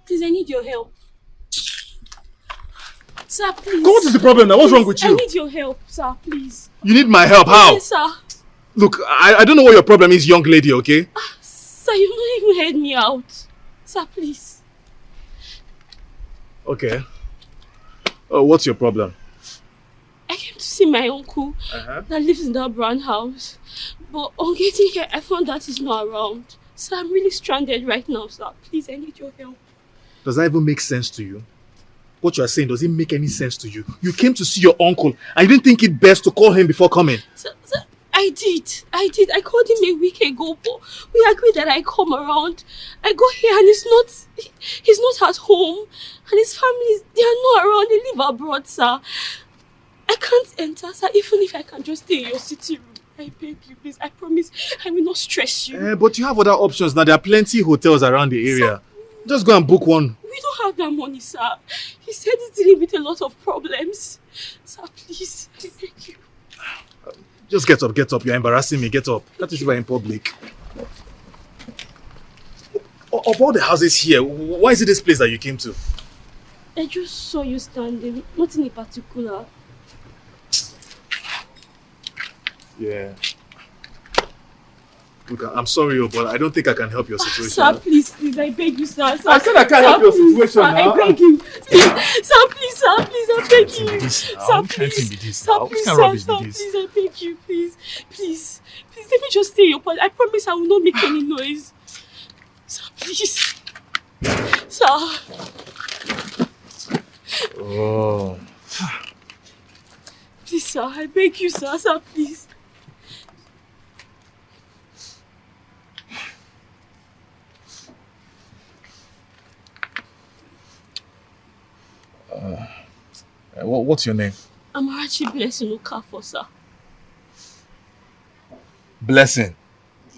please, I need your help. Sir, please. What is the problem now? What's wrong with you? I need your help, sir, please. You need my help? How? Yes, sir. Look, I don't know what your problem is, young lady, okay? Sir, you've not even heard me out. Sir, please. Okay. What's your problem? I came to see my uncle that lives in that brown house. But on getting here, I found that he's not around. So I'm really stranded right now, sir. Please, I need your help. Does that even make sense to you? What you are saying, does it make any sense to you? You came to see your uncle and you didn't think it best to call him before coming? Sir, I did. I called him a week ago, but we agreed that I come around. I go here and he's not at home. And his family, they are not around. They live abroad, sir. I can't enter, sir, even if I can just stay in your city room. I beg you, please. I promise I will not stress you. But you have other options now. There are plenty hotels around the area. Sir, just go and book one. Where We don't have that money, sir. He said he's dealing with a lot of problems. Sir, please, I beg you. Just get up, get up. You're embarrassing me. Get up. That is why in public. Of all the houses here, why is it this place that you came to? I just saw you standing, nothing in particular. Yeah. Look, I'm sorry, but I don't think I can help your situation. Sir, please, I beg you, sir. I said I can't help your situation sir, now. I beg you. Sir, please, I beg you. Sir, please. Sir, please, I beg you, please. Please, let me just stay your part. I promise I will not make any noise. Sir, please. Sir. Oh. Please, sir, I beg you, sir. Sir, please. What's your name? Amarachi Blessing Okafor, sir. Blessing.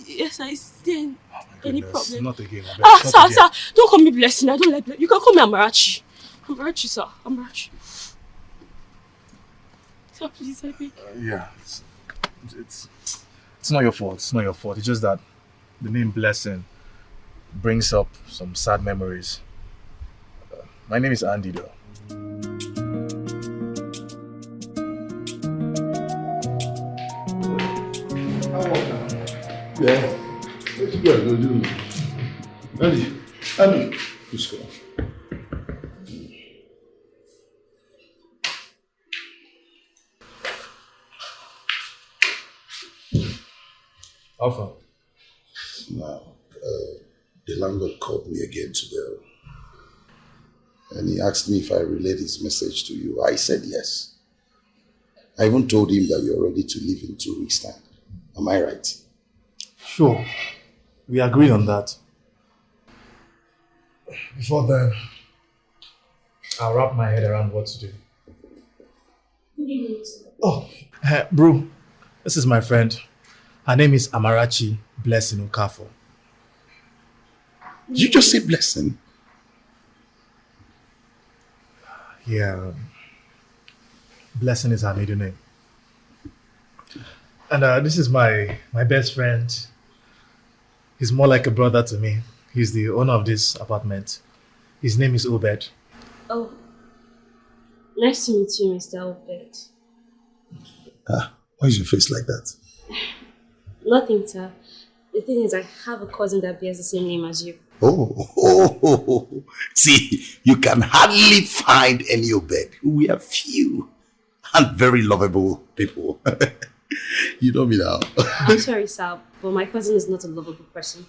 Yes, I stand. Any problem? Not again. Sir, don't call me Blessing. I don't like Blessing. You can call me Amarachi. Amarachi, sir. Amarachi. Sir, please, I beg. Yeah. It's not your fault. It's not your fault. It's just that the name Blessing brings up some sad memories. My name is Andy, though. Yeah. What you guys gonna do? Andy, let's go. How far? Now, the landlord called me again today. And he asked me if I relayed his message to you. I said yes. I even told him that you're ready to leave in 2 weeks' time. Am I right? Sure. We agreed on that. Before then, I'll wrap my head around what to do. Oh, bro, this is my friend. Her name is Amarachi Blessing Okafor. Did you just say Blessing? Yeah. Blessing is her middle name. And this is my best friend. He's more like a brother to me. He's the owner of this apartment. His name is Obed. Oh, nice to meet you, Mr. Obed. Why is your face like that? Nothing, sir. The thing is, I have a cousin that bears the same name as you. Oh. See, you can hardly find any Obed. We are few and very lovable people. You know me now. I'm sorry, sir, but my cousin is not a lovable person.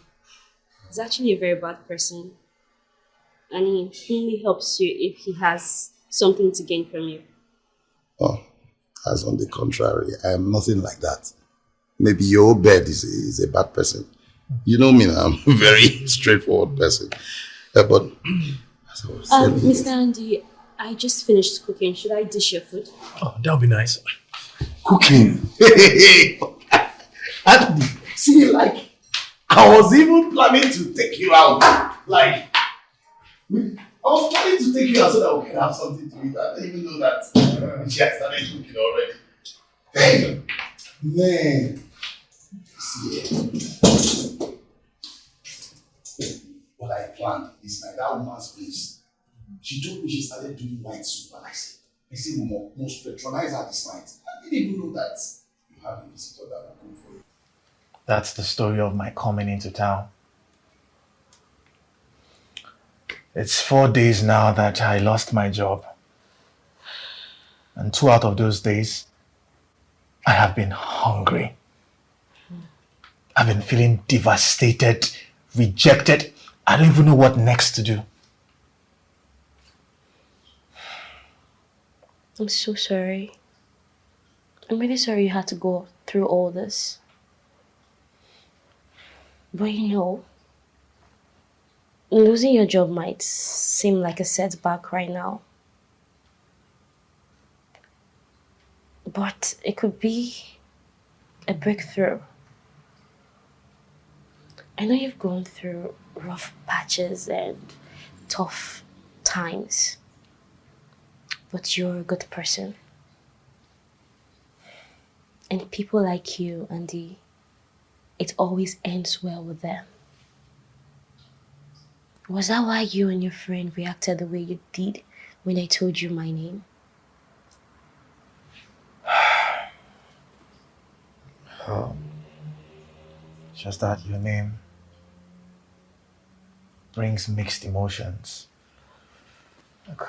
He's actually a very bad person. And he only helps you if he has something to gain from you. Oh, as on the contrary, I am nothing like that. Maybe your Obed is a bad person. You know me now, I'm a very straightforward person. But as I was telling you, Mr. Andy, I just finished cooking. Should I dish your food? Oh, that would be nice. Cooking. Andy, see, like, I was even planning to take you out. Like, I was planning to take you out so that we can have something to eat. I didn't even know that she had started cooking already. Hey, man. See, what I planned is like that woman's place. She told me she started doing white soup, and I said, Mama, most patronize her this night. I didn't even know that you have a visitor that will come for you. That's the story of my coming into town. It's 4 days now that I lost my job. And 2 out of those days, I have been hungry. I've been feeling devastated, rejected. I don't even know what next to do. I'm so sorry. I'm really sorry you had to go through all this. But you know, losing your job might seem like a setback right now. But it could be a breakthrough. I know you've gone through rough patches and tough times. But you're a good person. And people like you, Andy, it always ends well with them. Was that why you and your friend reacted the way you did when I told you my name? Just that your name brings mixed emotions. Look,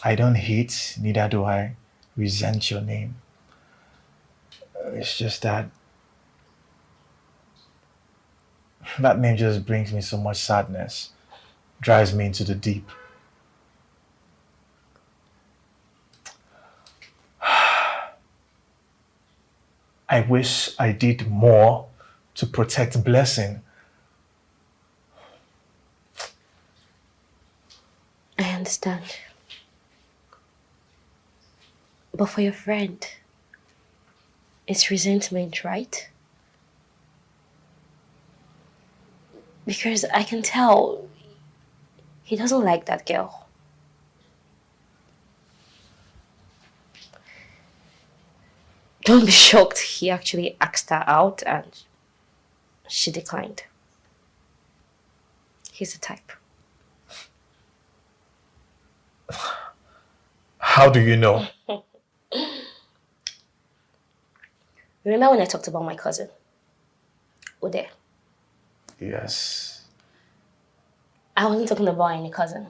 I don't hate, neither do I resent your name. It's just that that name just brings me so much sadness, drives me into the deep. I wish I did more to protect Blessing. I understand. But for your friend, it's resentment, right? Because I can tell he doesn't like that girl. Don't be shocked he actually asked her out and she declined. He's the type. How do you know? Remember when I talked about my cousin? Ode? Yes. I wasn't talking about any cousin.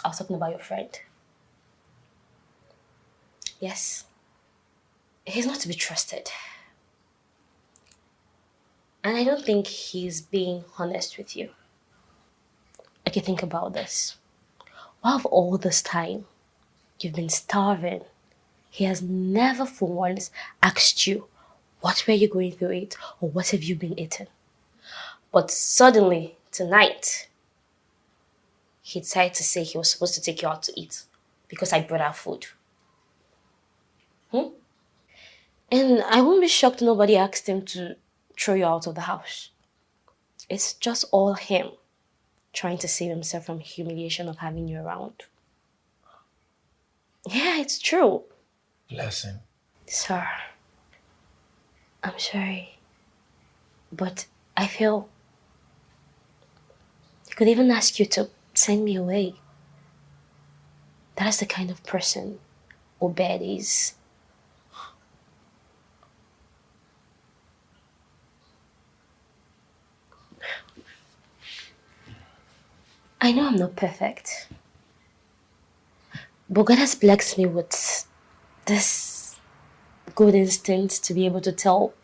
I was talking about your friend. Yes. He's not to be trusted. And I don't think he's being honest with you. Okay, think about this. Out of all this time, you've been starving. He has never for once asked you, what were you going through it, or what have you been eating? But suddenly, tonight, he decided to say he was supposed to take you out to eat because I brought out food. And I won't be shocked nobody asked him to throw you out of the house. It's just all him trying to save himself from humiliation of having you around. Yeah, it's true. Blessing. Sir, I'm sorry, but I feel he could even ask you to send me away. That is the kind of person Obed is. I know I'm not perfect, but God has blessed me with this good instinct to be able to tell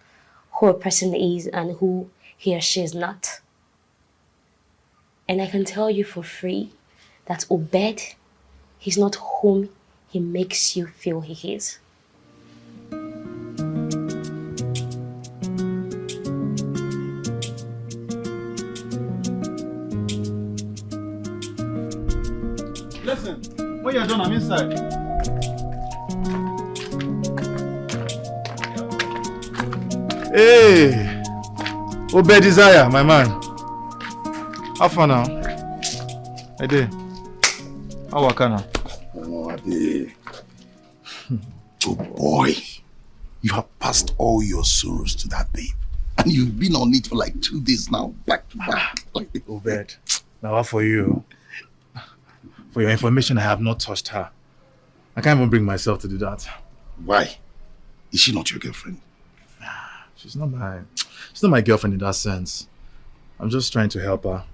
who a person is and who he or she is not. And I can tell you for free that Obed, he's not whom he makes you feel he is. Listen, when you're done, I'm inside. Hey, Obed Desire, my man. How far now? Hey, there. How are you now? Oh, Ade. Oh boy, you have passed all your sorrows to that babe. And you've been on it for like 2 days now, back to back. Obed, now what for you? For your information, I have not touched her. I can't even bring myself to do that. Why? Is she not your girlfriend? She's not my girlfriend in that sense. I'm just trying to help her.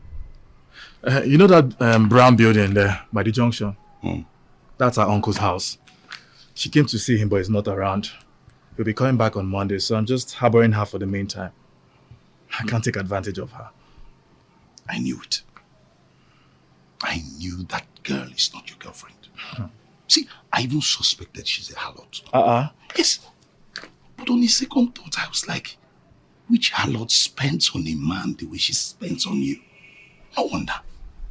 You know that brown building there by the junction? That's our uncle's house. She came to see him, but he's not around. He'll be coming back on Monday, so I'm just harboring her for the meantime. I can't take advantage of her. I knew it. I knew that girl is not your girlfriend. See, I even suspected she's a harlot. Yes. But on a second thought, I was like, which harlot spends on a man the way she spends on you? No wonder.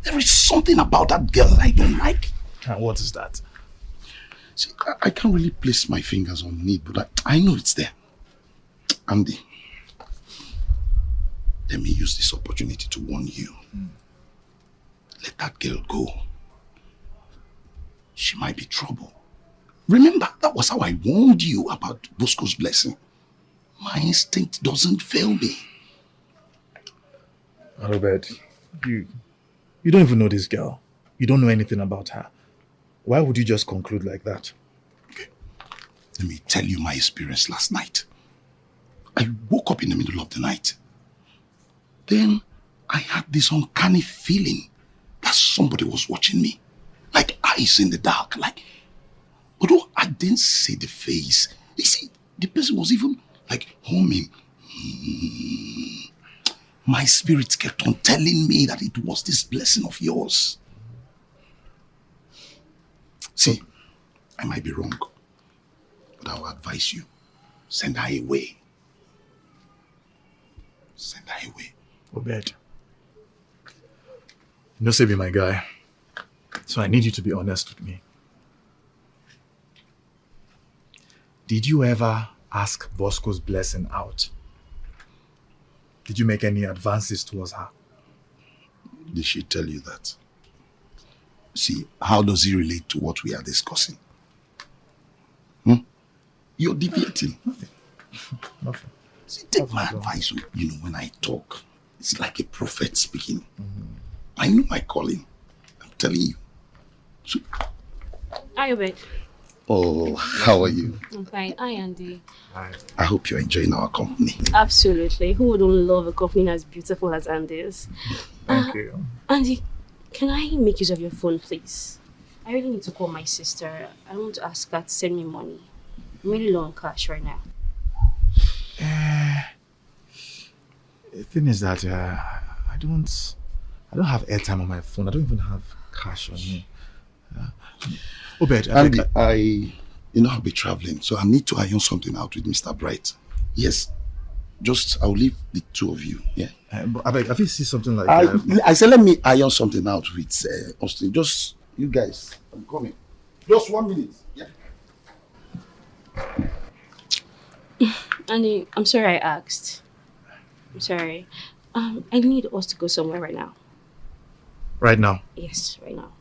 There is something about that girl I don't like. And what is that? See, I can't really place my fingers on it, but I know it's there. Andy, let me use this opportunity to warn you. Let let that girl go. She might be trouble. Remember, that was how I warned you about Bosco's blessing. My instinct doesn't fail me. Robert, you don't even know this girl. You don't know anything about her. Why would you just conclude like that? Okay. Let me tell you my experience last night. I woke up in the middle of the night. Then I had this uncanny feeling that somebody was watching me. Like eyes in the dark. Although I didn't see the face. You see, the person was even like humming. My spirit kept on telling me that it was this blessing of yours. See, I might be wrong, but I will advise you. Send her away. Send her away. Obed, you know, say be my guy. So I need you to be honest with me. Did you ever ask Bosco's blessing out? Did you make any advances towards her? Did she tell you that? See, how does it relate to what we are discussing? You're deviating. Nothing. See, take my advice, when I talk. It's like a prophet speaking. I know my calling. I'm telling you. So, Hi, Obed. oh, how are you? I'm fine. Hi, Andy. I hope you're enjoying our company. Absolutely. Who wouldn't love a company as beautiful as Andy's? Thank you. Andy, can I make use of your phone, please? I really need to call my sister. I want to ask her to send me money. I'm really low on cash right now. The thing is that I don't have airtime on my phone. I don't even have cash on me. Obed, Andy, I'll be traveling, so I need to iron something out with Mr. Bright. Yes, I'll leave the two of you. Yeah. But I beg, have you seen something like I said, let me iron something out with Austin. Just you guys. I'm coming. Just 1 minute. Yeah. Andy, I'm sorry I asked. I'm sorry. I need us to go somewhere right now. Right now? Yes, right now.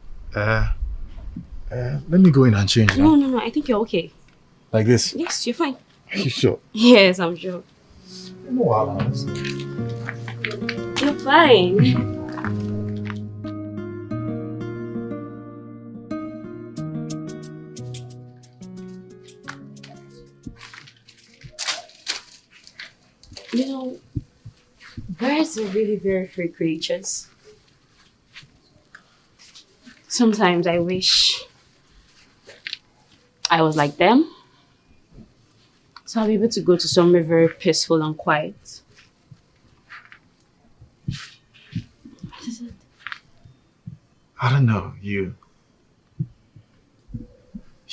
Let me go in and change now. No. I think you're okay. Like this? Yes, you're fine. Are you sure? Yes, I'm sure. Wow. You're fine. You know, birds are really very free creatures. Sometimes I wish I was like them. So I'll be able to go to somewhere very peaceful and quiet. What is it? I don't know. You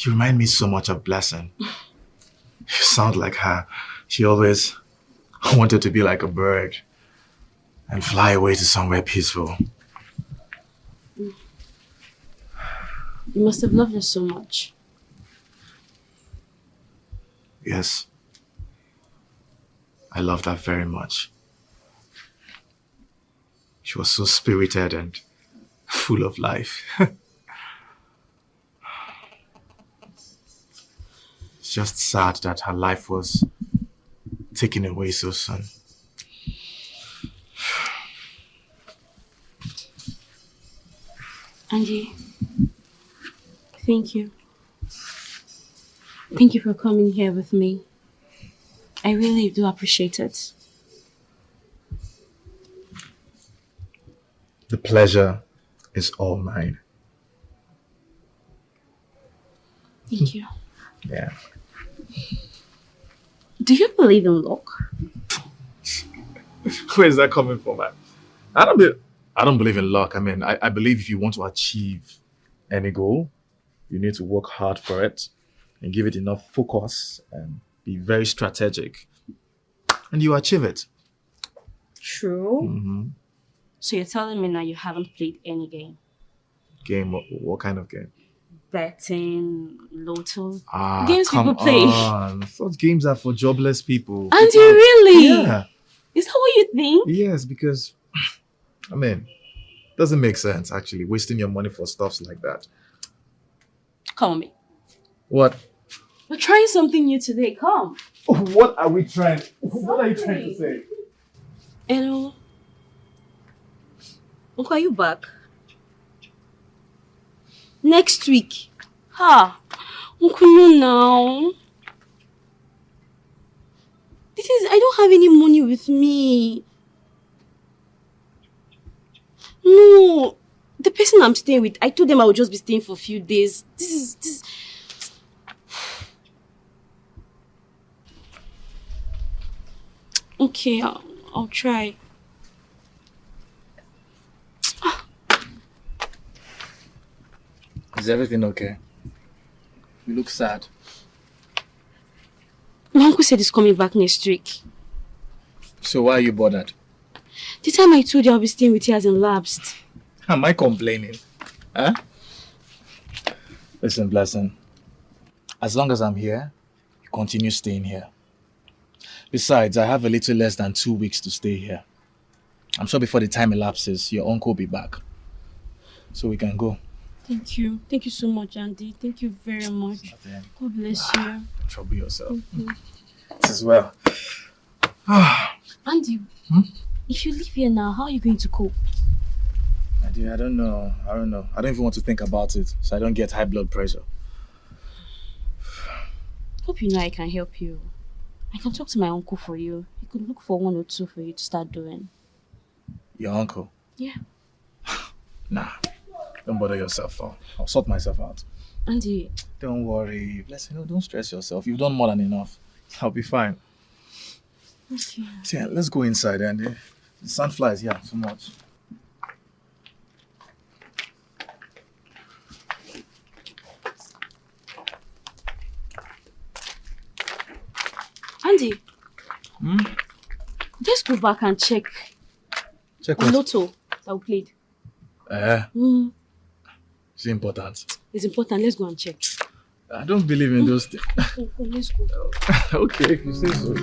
remind me so much of Blessing. You sound like her. She always wanted to be like a bird and fly away to somewhere peaceful. You must have loved her so much. Yes. I loved her very much. She was so spirited and full of life. It's just sad that her life was taken away so soon. Angie, thank you. Thank you for coming here with me. I really do appreciate it. The pleasure is all mine. Thank you. Yeah. Do you believe in luck? Where is that coming from, man? I don't believe in luck. I mean, I believe if you want to achieve any goal, you need to work hard for it and give it enough focus and be very strategic. And you achieve it. True. Mm-hmm. So you're telling me now you haven't played any game? Game? What kind of game? Betting, lotto, come games people play. On. Such games are for jobless people. Auntie, really? Yeah. Is that what you think? Yes, because, I mean, Doesn't make sense, actually, wasting your money for stuffs like that. Come on, me. What? We're trying something new today. Come. What are we trying? What are you trying to say? Hello. Uncle, are you back? Next week. Ha. Uncle, no now. I don't have any money with me. No. The person I'm staying with, I told them I would just be staying for a few days. This. Okay, I'll try. Is everything okay? You look sad. My uncle said he's coming back next week. So why are you bothered? The time I told you I'll be staying with you hasn't lapsed. Am I complaining? Huh? Listen, Blessing. As long as I'm here, you continue staying here. Besides, I have a little less than 2 weeks to stay here. I'm sure before the time elapses, your uncle will be back. So we can go. Thank you. Thank you so much, Andy. Thank you very much. God bless you. Trouble yourself. Thank you. This is well. Andy, if you leave here now, how are you going to cope? I don't know. I don't even want to think about it, so I don't get high blood pressure. Hope you know I can help you. I can talk to my uncle for you. He could look for 1 or 2 for you to start doing. Your uncle? Yeah. Nah. Don't bother yourself. I'll sort myself out. Andy. Don't worry. Blessing, don't stress yourself. You've done more than enough. I'll be fine. Okay. So yeah, let's go inside, Andy. The sun flies here so much. Andy. Let's go back and check. Check the what? lotto that we played. It's important. It's important. Let's go and check. I don't believe in those things. Let's go. Okay, if you say so.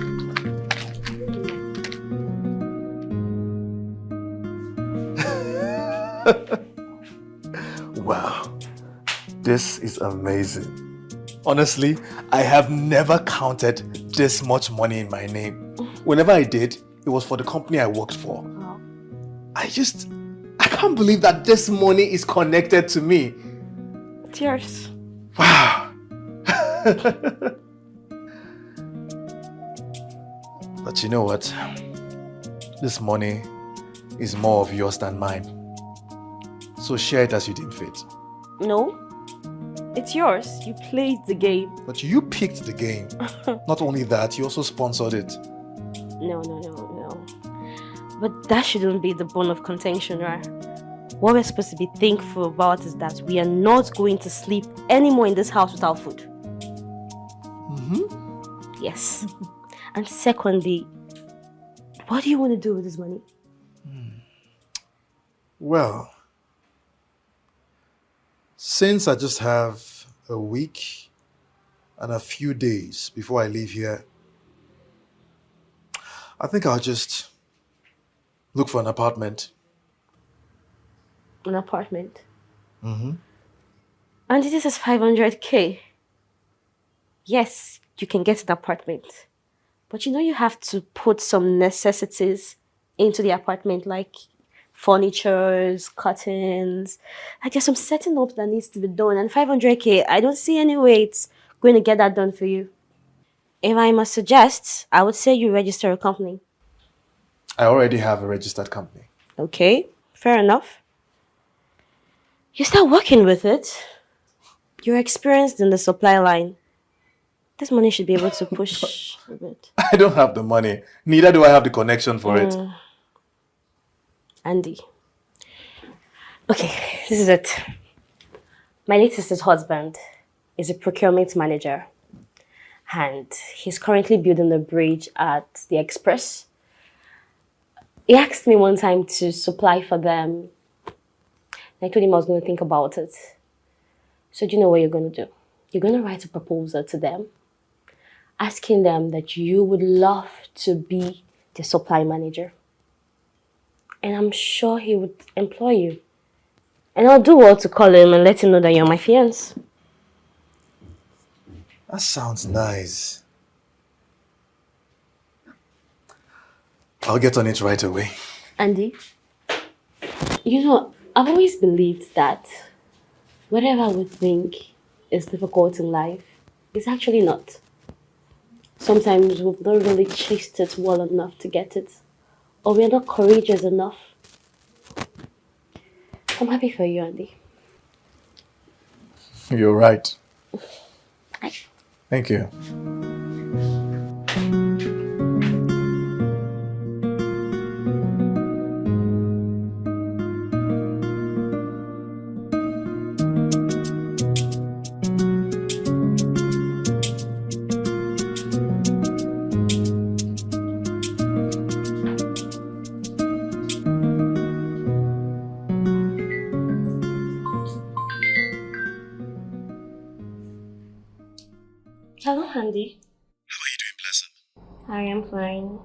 Wow, this is amazing. Honestly, I have never counted this much money in my name. Whenever I did, it was for the company I worked for. Wow. I can't believe that this money is connected to me. It's yours. Wow. But you know what? This money is more of yours than mine. So share it as you deem fit. No. It's yours. You played the game. But you picked the game. Not only that, you also sponsored it. No. But that shouldn't be the bone of contention, right? What we're supposed to be thankful about is that we are not going to sleep anymore in this house without food. Yes. And secondly, what do you want to do with this money? Well, since I just have a week and a few days before I leave here, I think I'll just look for an apartment. An apartment? Mm-hmm. And this is 500k. Yes, you can get an apartment. But you have to put some necessities into the apartment, like furnitures, curtains. Like there's some setting up that needs to be done. And 500k, I don't see any way it's going to get that done for you. If I must suggest, I would say you register a company. I already have a registered company. Okay, fair enough. You start working with it. You're experienced in the supply line. This money should be able to push a bit. I don't have the money. Neither do I have the connection for it. Andy. Okay, this is it. My late sister's husband is a procurement manager. And he's currently building a bridge at the Express. He asked me one time to supply for them. I told him I was going to think about it. So do you know what you're going to do? You're going to write a proposal to them, asking them that you would love to be the supply manager. And I'm sure he would employ you And I'll do well to call him and let him know that you're my fiance. That sounds nice. I'll get on it right away. Andy, you know, I've always believed that whatever we think is difficult in life is actually not. Sometimes we've not really chased it well enough to get it, or we're not courageous enough. I'm happy for you, Andy. You're right. Thank you. Hello, Andy. How are you doing, Blessing? I am fine.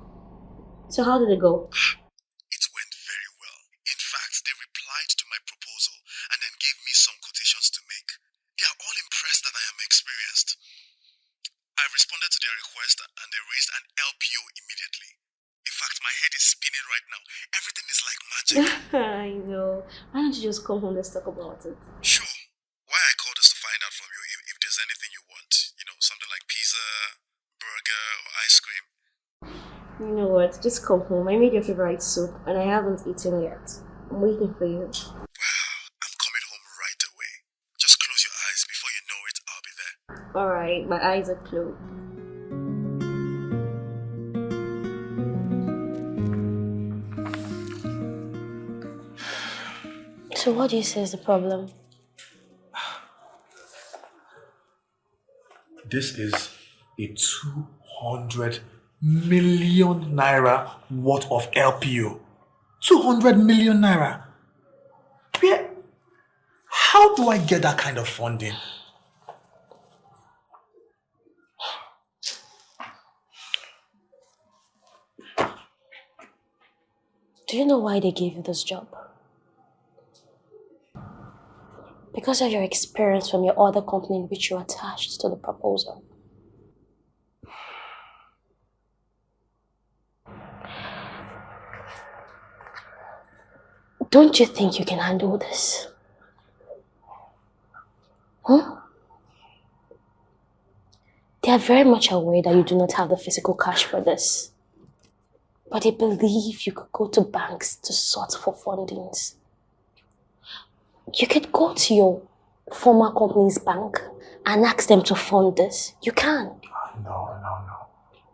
So how did it go? It went very well. In fact, they replied to my proposal and then gave me some quotations to make. They are all impressed that I am experienced. I responded to their request and they raised an LPO immediately. In fact, my head is spinning right now. Everything is like magic. I know. Why don't you just come home, let's talk about it? Sure. Why I called is to find out from you if there's anything you want. You know, something like pizza, burger, or ice cream. You know what? Just come home. I made your favorite soup and I haven't eaten yet. I'm waiting for you. I'm coming home right away. Just close your eyes. Before you know it, I'll be there. Alright, my eyes are closed. So what do you say is the problem? This is a 200 million naira worth of LPO. 200 million naira. Where? How do I get that kind of funding? Do you know why they gave you this job? Because of your experience from your other company in which you attached to the proposal. Don't you think you can handle this? Huh? They are very much aware that you do not have the physical cash for this. But they believe you could go to banks to sort for fundings. You could go to your former company's bank and ask them to fund this. You can. No.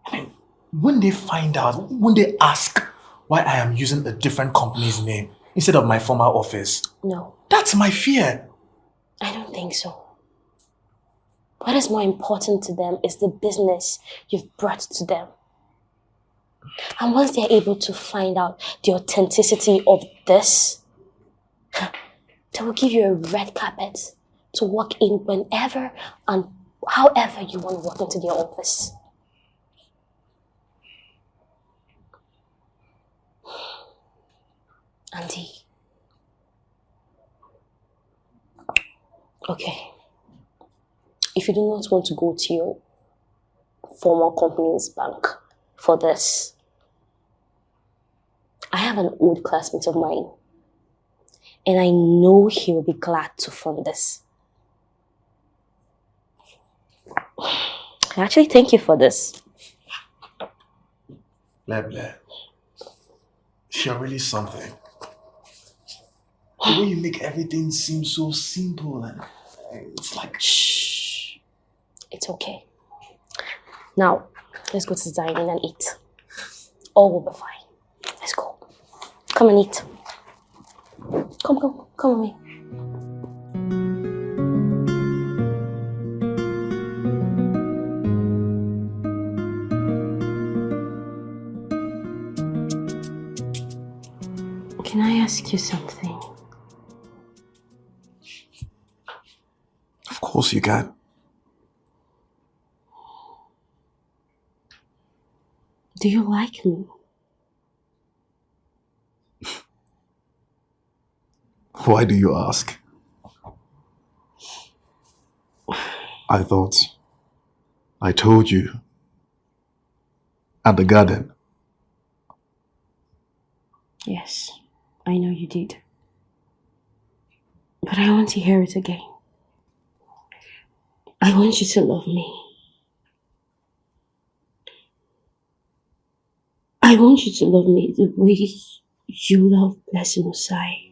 I mean, when they find out, when they ask why I am using a different company's name instead of my former office. No. That's my fear. I don't think so. What is more important to them is the business you've brought to them. And once they're able to find out the authenticity of this, they will give you a red carpet to walk in whenever and however you want to walk into their office. Andy. Okay. If you do not want to go to your former company's bank for this, I have an old classmate of mine, and I know he will be glad to fund this. I actually thank you for this. Blair. You're really something. The way you make everything seem so simple and it's like... Shh. It's okay. Now, let's go to the dining and eat. All will be fine. Let's go. Come and eat. Come with me. Can I ask you something? Of course you can. Do you like me? Why do you ask? I thought I told you at the garden. Yes, I know you did. But I want to hear it again. I want you to love me. I want you to love me the way you love Blessing Osai.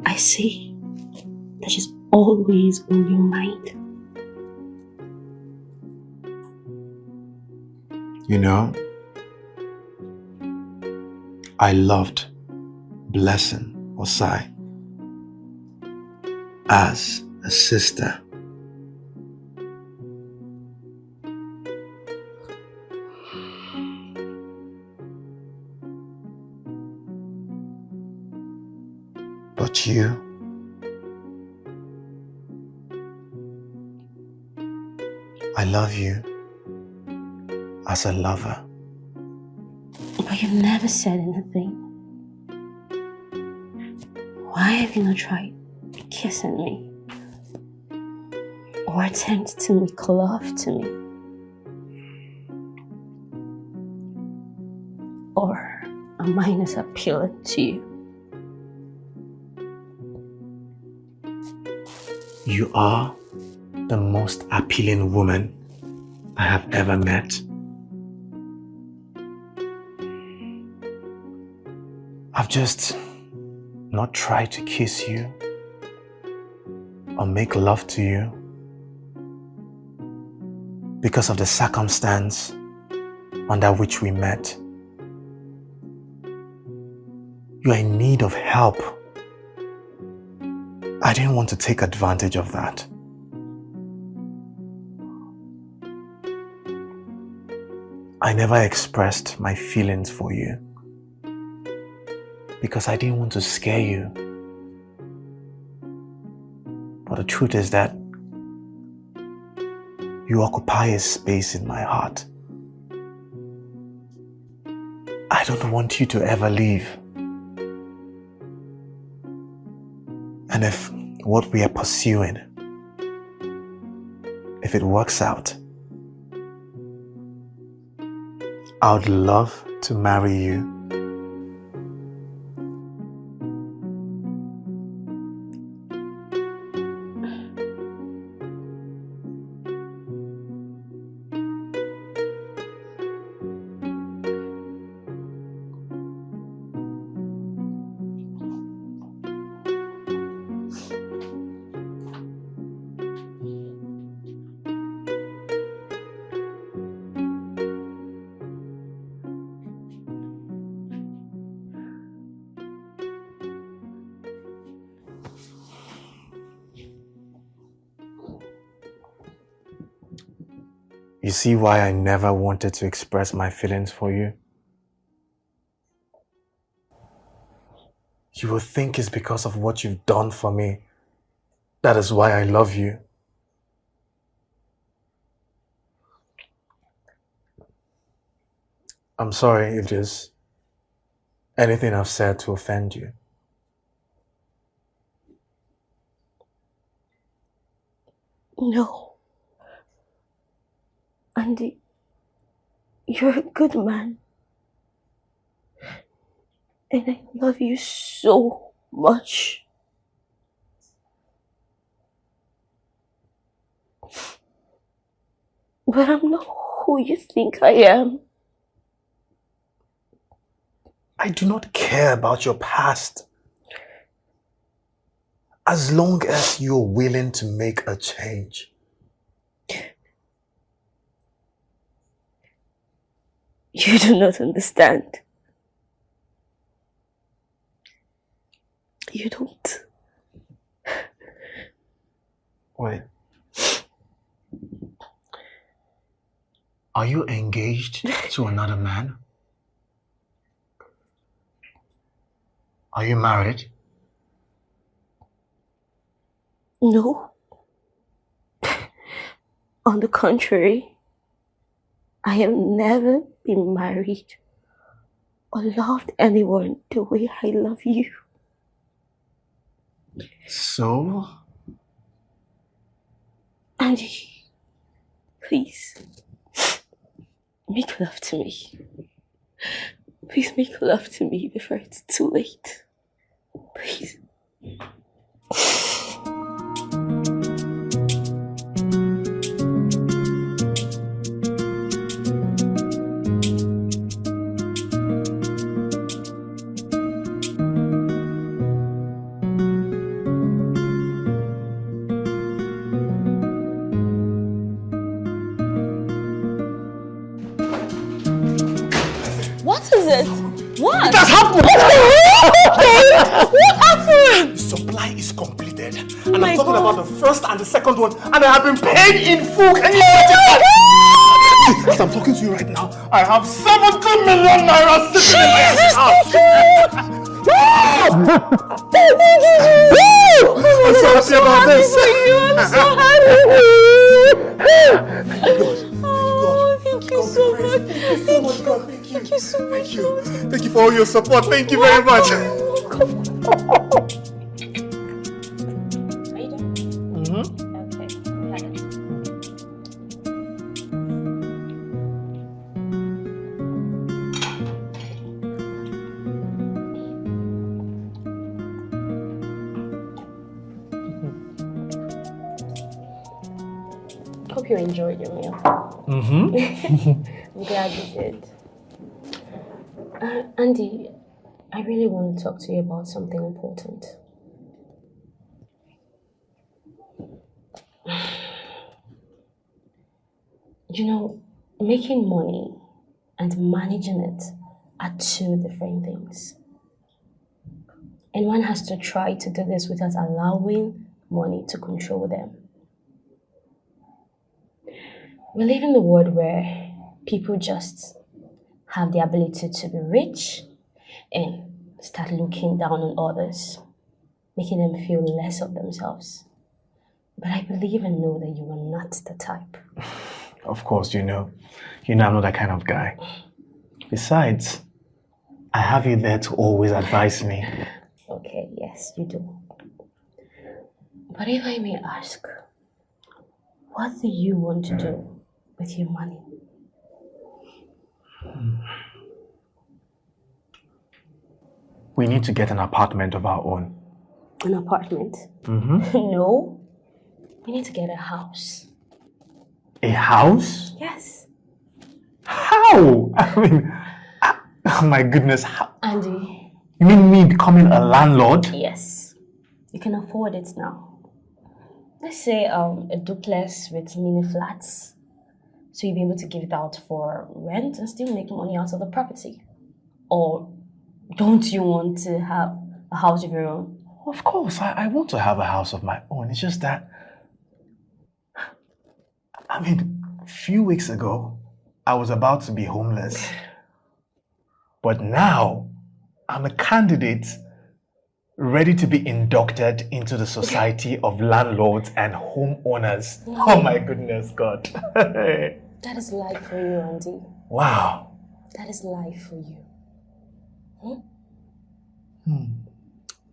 I see that she's always on your mind. You know, I loved Blessing Osai as a sister. But you, I love you as a lover. But you've never said anything. Why have you not tried kissing me? Or attempt to make love to me? Or am I not appealing to you? You are the most appealing woman I have ever met. I've just not tried to kiss you or make love to you because of the circumstance under which we met. You are in need of help. I didn't want to take advantage of that. I never expressed my feelings for you because I didn't want to scare you. But the truth is that you occupy a space in my heart. I don't want you to ever leave. And if what we are pursuing, if it works out, I would love to marry you. You see why I never wanted to express my feelings for you? You will think it's because of what you've done for me. That is why I love you. I'm sorry if there's anything I've said to offend you. No. Andy, you're a good man. And I love you so much. But I'm not who you think I am. I do not care about your past. As long as you're willing to make a change. You do not understand. You don't. Wait. Are you engaged to another man? Are you married? No. On the contrary, I have never been married. or loved anyone the way I love you. So? Andy, please, make love to me. Please make love to me before it's too late. Please. What is it? What? It has happened! What happened? The supply is completed. Oh And my I'm talking God. about the first and the second one. And I have been paid in full. Can you imagine? As I'm talking to you right now, I have 70 million naira sitting in my account. I'm so happy about this. I'm so happy. Thank you so much. Thank you so much. Thank you. Thank you for all your support. Thank you very much. Hope you enjoyed your meal. I'm glad you did. Andy, I really want to talk to you about something important. You know, making money and managing it are two different things. And one has to try to do this without allowing money to control them. We live in a world where people just have the ability to be rich and start looking down on others, making them feel less of themselves. But I believe and know that you are not the type. Of course, you know I'm not that kind of guy. Besides, I have you there to always advise me. Okay, yes, you do. But if I may ask, what do you want to do with your money? We need to get an apartment of our own. An apartment? No, we need to get a house. A house? Yes. How? I mean, oh my goodness. How? Andy. You mean me becoming a landlord? Yes. You can afford it now. Let's say a duplex with mini flats. So you'll be able to give it out for rent and still make money out of the property. Or don't you want to have a house of your own? Of course, I want to have a house of my own. It's just that, I mean, a few weeks ago, I was about to be homeless. But now, I'm a candidate ready to be inducted into the Society of Landlords and Homeowners. Oh my goodness, God. That is life for you, Andy. Wow. That is life for you.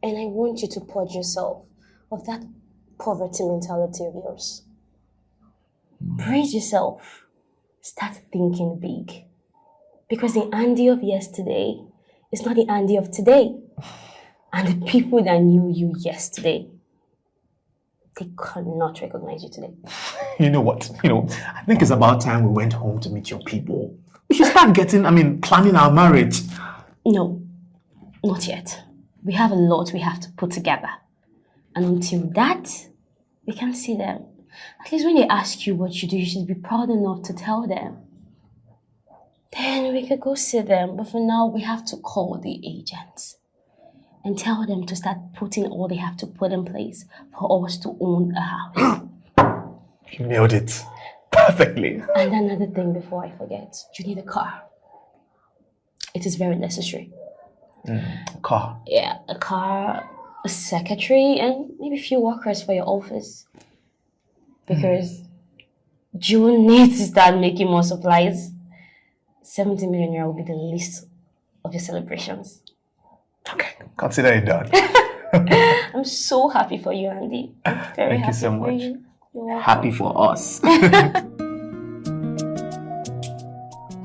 And I want you to purge yourself of that poverty mentality of yours. Praise yourself. Start thinking big. Because the Andy of yesterday is not the Andy of today. And the people that knew you yesterday, they cannot recognize you today. You know what? I think it's about time we went home to meet your people. We should start planning our marriage. No, not yet. We have a lot we have to put together. And until that, we can see them. At least when they ask you what you do, you should be proud enough to tell them. Then we could go see them. But for now, we have to call the agents and tell them to start putting all they have to put in place for us to own a house. You nailed it perfectly. And another thing before I forget, you need a car. It is very necessary. A car? Yeah, a car, a secretary, and maybe a few workers for your office. Because June needs to start making more supplies. 70 million euro will be the least of your celebrations. Okay, consider it done. I'm so happy for you, Andy. I'm very Thank happy you so for much. you. You're welcome. Happy for us.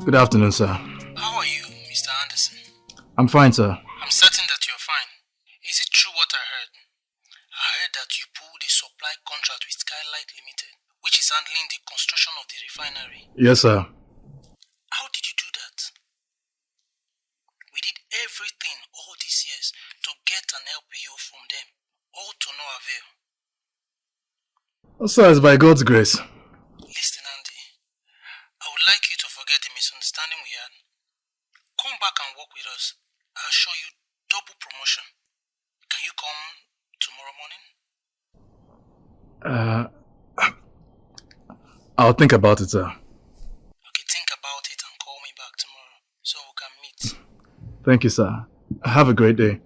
Good afternoon, sir. How are you, Mr. Anderson? I'm fine, sir. I'm certain that you're fine. Is it true what I heard? I heard that you pulled a supply contract with Skylight Limited, which is handling the construction of the refinery. Yes, sir. How did you do that? We did everything all these years to get an LPO from them, all to no avail. Sir, it's by God's grace. Listen, Andy. I would like you to forget the misunderstanding we had. Come back and work with us. I'll show you double promotion. Can you come tomorrow morning? I'll think about it, sir. Okay, think about it and call me back tomorrow so we can meet. Thank you, sir. Have a great day.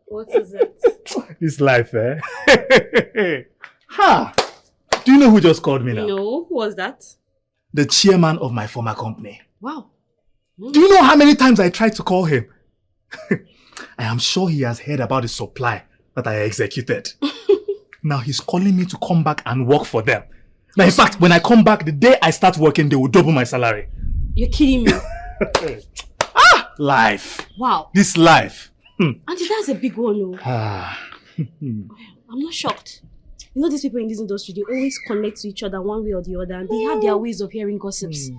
What is it? This life, eh? Ha! Do you know who just called me now? No, who was that? The chairman of my former company. Wow. Do you know how many times I tried to call him? I am sure he has heard about the supply that I executed. Now he's calling me to come back and work for them. Now, in fact, when I come back, the day I start working, they will double my salary. You're kidding me. Life. Wow. This life. Auntie, that's a big one, though. Ah. I'm not shocked. You know, these people in this industry, they always connect to each other one way or the other, and they have their ways of hearing gossips.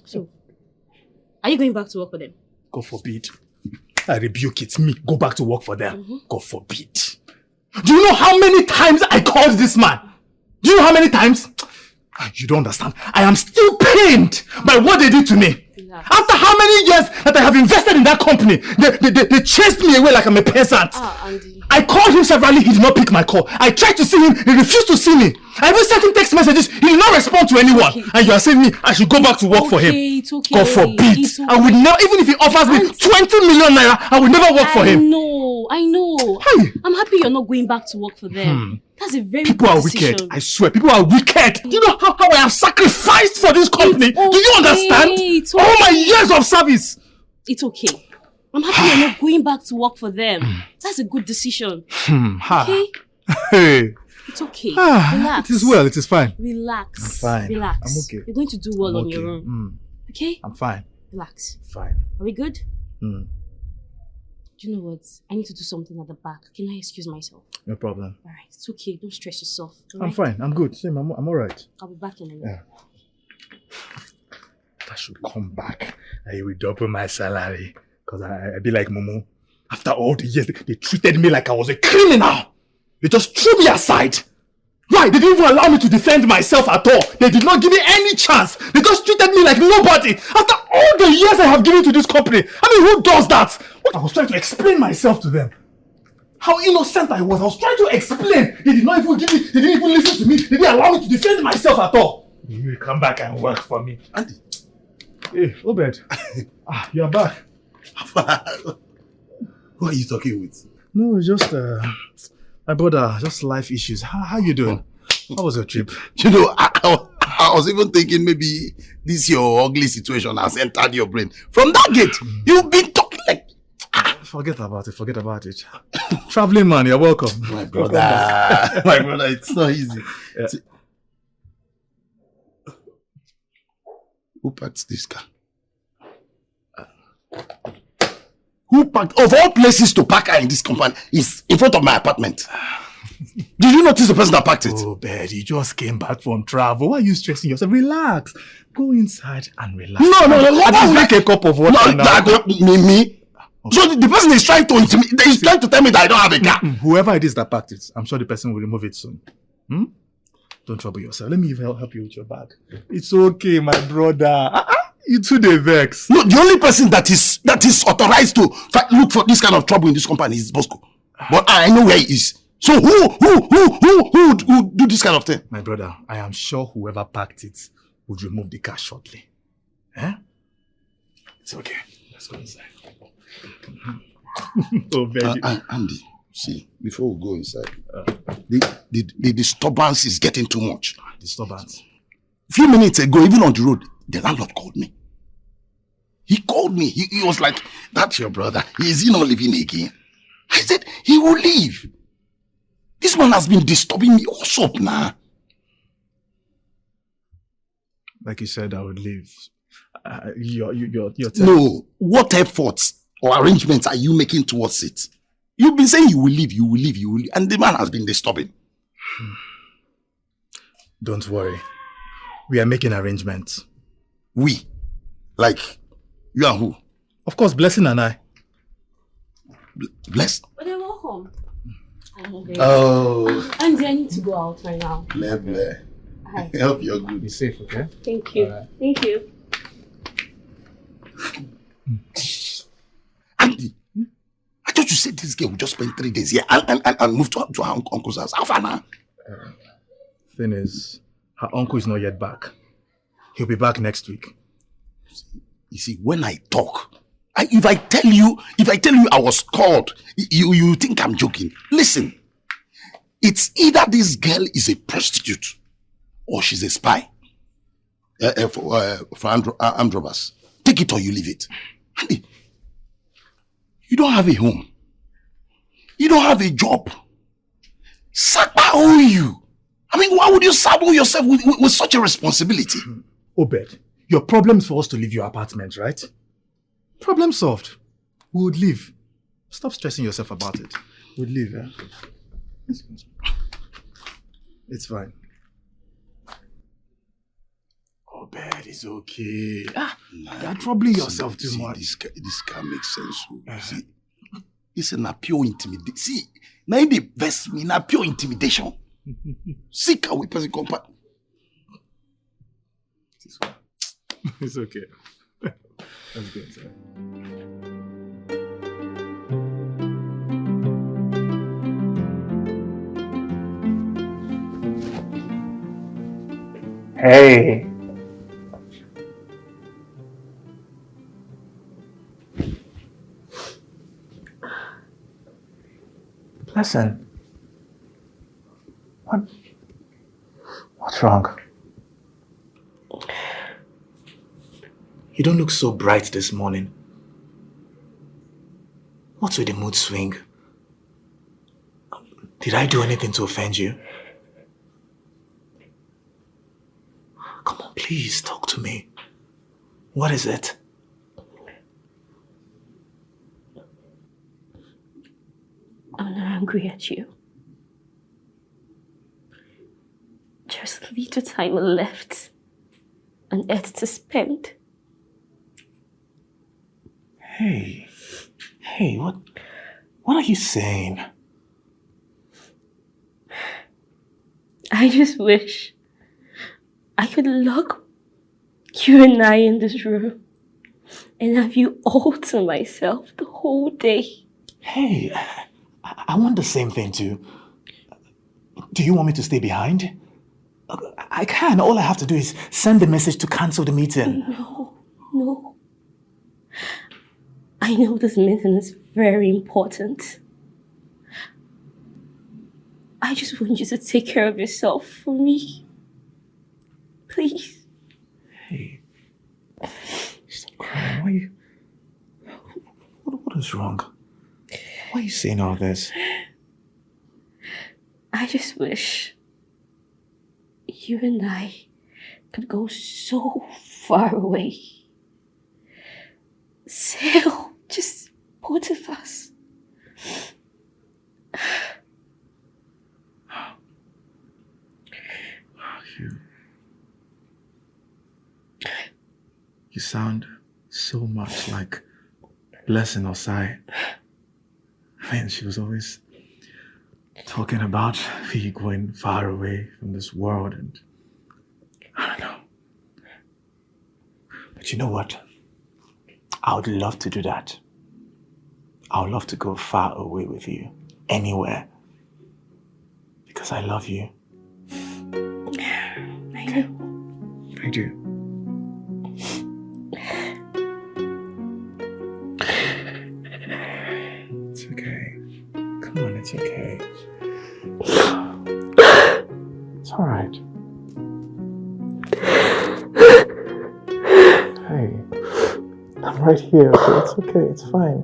So, are you going back to work for them? God forbid. I rebuke it. Me, go back to work for them. God forbid. Do you know how many times I called this man? Do you know how many times? You don't understand. I am still pained by what they did to me. Yeah. After how many years that I have invested in that company, they chased me away like I'm a peasant. Andy. I called him severally, he did not pick my call. I tried to see him, he refused to see me. I even sent him text messages, he did not respond to anyone. Okay. And you are saying me, I should go back to work for him. It's okay. God forbid. It's okay. I would never, even if he offers me 20 million naira, I would never work for him. I know. Hey. I'm happy you're not going back to work for them. That's a very People are wicked. I swear, people are wicked. Do you know how I have sacrificed for this company? Do you understand? All my years of service. It's okay. I'm happy you're not going back to work for them. That's a good decision. Okay? Hey. It's okay. Relax. It is well. It is fine. Relax. I'm fine. Relax. I'm okay. You're going to do well on your own. Okay? I'm fine. Relax. Fine. Are we good? Do you know what? I need to do something at the back. Can I excuse myself? No problem. Alright, it's okay. Don't stress yourself. I'm fine. I'm good. Same. I'm alright. I'll be back in a minute. Yeah. I should come back. I will double my salary. Because I be like Momo. After all the years, they treated me like I was a criminal. They just threw me aside. Why? They didn't even allow me to defend myself at all. They did not give me any chance. They just treated me like nobody. After all the years I have given to this company. I mean, who does that? I was trying to explain myself to them. How innocent I was. I was trying to explain. They did not even give me, they didn't even listen to me. They didn't allow me to defend myself at all. You will come back and work for me. Andy. Hey, Obed. You are back. Who are you talking with? No, just my brother, just life issues. How you doing? How was your trip? You know, I was even thinking maybe this your ugly situation has entered your brain. From that gate, you've been talking like... Forget about it. Traveling man, you're welcome. My brother, it's not easy. Yeah. Who packed this car? Who packed, of all places to park in this compound, is in front of my apartment. Did you notice the person that packed it? Oh, Bed, you just came back from travel. Why are you stressing yourself? Relax. Go inside and relax. No. I just drink a cup of water now. Me? Okay. So the person is trying to intimidate. He's trying to tell me that I don't have a car. Whoever it is that packed it, I'm sure the person will remove it soon. Don't trouble yourself. Let me help you with your bag. It's okay, my brother. You too, they vex. No, the only person that is authorized to look for this kind of trouble in this company is Bosco. But I know where he is. So who would do this kind of thing? My brother, I am sure whoever packed it would remove the car shortly. It's okay. Let's go inside. Andy, See, before we go inside, the disturbance is getting too much. Disturbance? A few minutes ago, even on the road, the landlord called me. He called me. He was like, that's your brother. Is he not living again? I said, he will leave. This man has been disturbing me. What's up now? Like you said, I would leave. You're No. What efforts or arrangements are you making towards it? You've been saying you will leave, you will leave, you will leave. And the man has been disturbing. Don't worry. We are making arrangements. We? Like, you and who? Of course, Blessing and I. Bless? But they're welcome. Okay. Oh. Andy, I need to go out right now. Bleh. Hi. I hope you're good. Be safe, okay? Thank you. Right. Thank you. Andy, I thought you said this girl would just spend 3 days here and move to her uncle's house. How far now? Thing is, her uncle is not yet back. He'll be back next week. You see, when I talk, if I tell you I was called, you think I'm joking. Listen, it's either this girl is a prostitute or she's a spy for armed robbers. Take it or you leave it. Andy, you don't have a home. You don't have a job. Sakpa owe you. I mean, why would you saddle yourself with such a responsibility? Obed, your problem is for us to leave your apartment, right? Problem solved. We would leave. Stop stressing yourself about it. We'd leave, yeah? It's fine. Obed, it's okay. You're troubling yourself too much. This can't make sense. See, it's a pure intimidation. See, now they vest me in pure intimidation. See how we person compact. It's okay. Let's go inside. Hey. Listen. What's wrong? You don't look so bright this morning. What's with the mood swing? Did I do anything to offend you? Come on, please talk to me. What is it? I'm not angry at you. There's little time left and earth to spend. Hey, what are you saying? I just wish I could lock you and I in this room and have you all to myself the whole day. Hey, I want the same thing too. Do you want me to stay behind? I can. All I have to do is send the message to cancel the meeting. No. I know this meeting is very important. I just want you to take care of yourself for me. Please. Hey, stop crying. What is wrong? Why are you saying all this? I just wish you and I could go so far away. Sail, just both of us. You sound so much like Blessing Osai. I mean, she was always talking about me going far away from this world, and I don't know. But you know what? I would love to do that. I would love to go far away with you, anywhere, because I love you. I know. I do. It's okay. Come on, it's It's alright. Hey, I'm right here. Okay? It's okay. It's fine.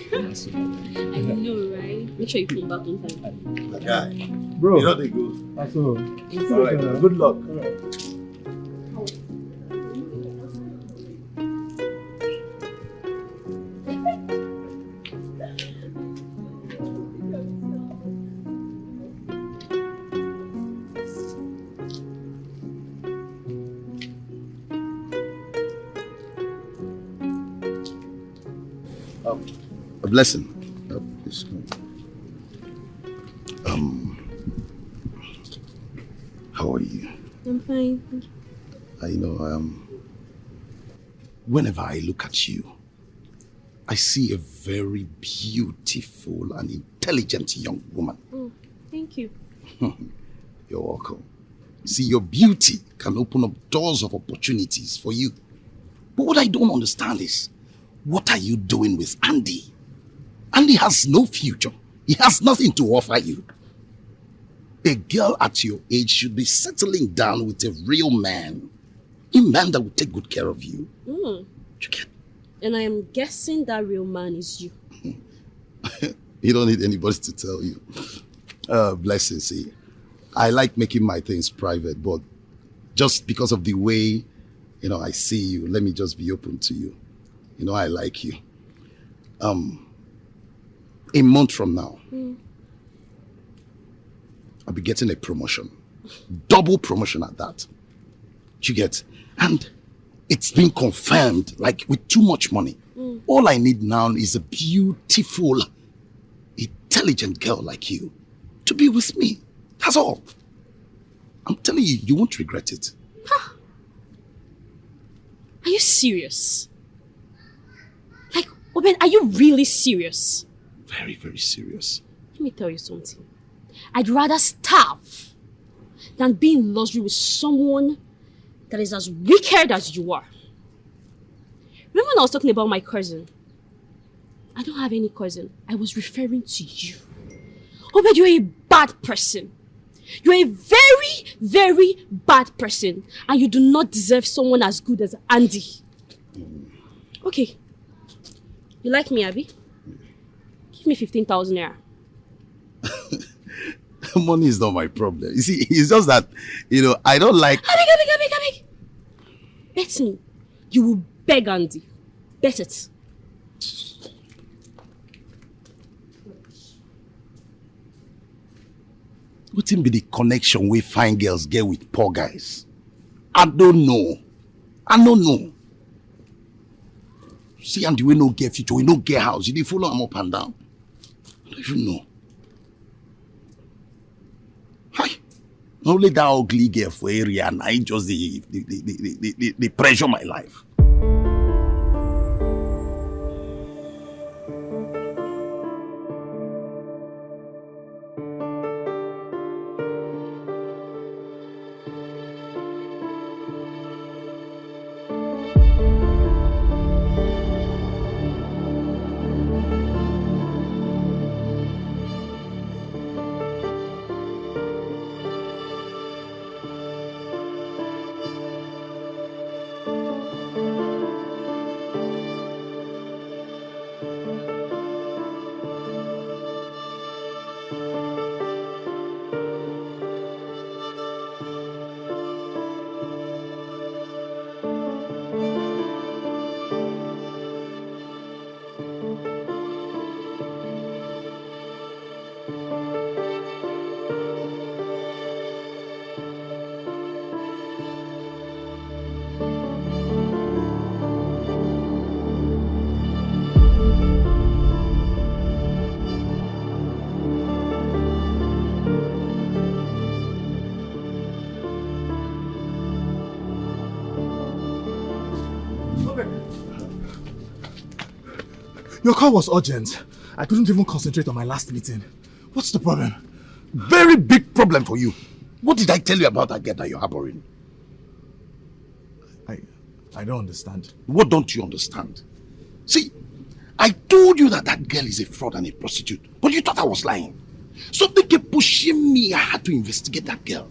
I know, right? Make sure you come back on time. Guy, bro. You know they go. That's all. Alright, good luck. A blessing. How are you? I'm fine. Whenever I look at you, I see a very beautiful and intelligent young woman. Oh, thank you. You're welcome. See, your beauty can open up doors of opportunities for you. But what I don't understand is, what are you doing with Andy? Andy has no future. He has nothing to offer you. A girl at your age should be settling down with a real man. A man that will take good care of you. And I am guessing that real man is you. You don't need anybody to tell you. Blessing, see. I like making my things private, but just because of the way, I see you, let me just be open to you. I like you. A month from now, I'll be getting a promotion. Double promotion at that. You get? And it's been confirmed, like with too much money. All I need now is a beautiful, intelligent girl like you to be with me. That's all. I'm telling you, you won't regret it. Huh. Are you serious? Like, Oben, are you really serious? Very, very serious. Let me tell you something. I'd rather starve than be in luxury with someone that is as wicked as you are. Remember when I was talking about my cousin? I don't have any cousin. I was referring to you. Obed, you're a bad person. You're a very, very bad person. And you do not deserve someone as good as Andy. Okay. You like me, Abby? Give me 15,000 naira. Money is not my problem. You see, it's just that, I don't like... Abby. Bet me. You will beg Andy. Bet it. What be the connection we fine girls get with poor guys? I don't know. See, and we no get future, we no get house. You dey follow them up and down. I don't even know. Hi. Only that ugly girl for area and I just the pressure my life. Your call was urgent. I couldn't even concentrate on my last meeting. What's the problem? Very big problem for you. What did I tell you about that girl that you're harboring? I don't understand. What don't you understand? See, I told you that girl is a fraud and a prostitute, but you thought I was lying. Something kept pushing shame me. I had to investigate that girl.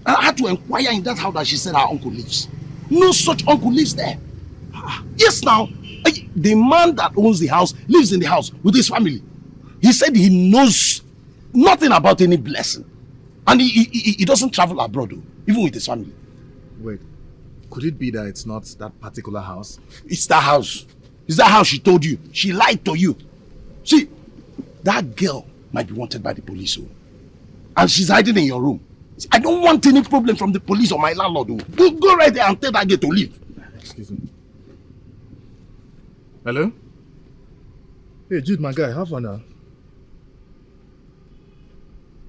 And I had to inquire in that house that she said her uncle lives. No such uncle lives there. Yes, now, the man that owns the house lives in the house with his family. He said he knows nothing about any blessing. And he doesn't travel abroad, even with his family. Wait, could it be that it's not that particular house? It's that house. It's that house she told you. She lied to you. See, that girl might be wanted by the police, and she's hiding in your room. I don't want any problem from the police or my landlord. Go right there and tell that girl to leave. Excuse me. Hello? Hey, Jude, my guy, how far now?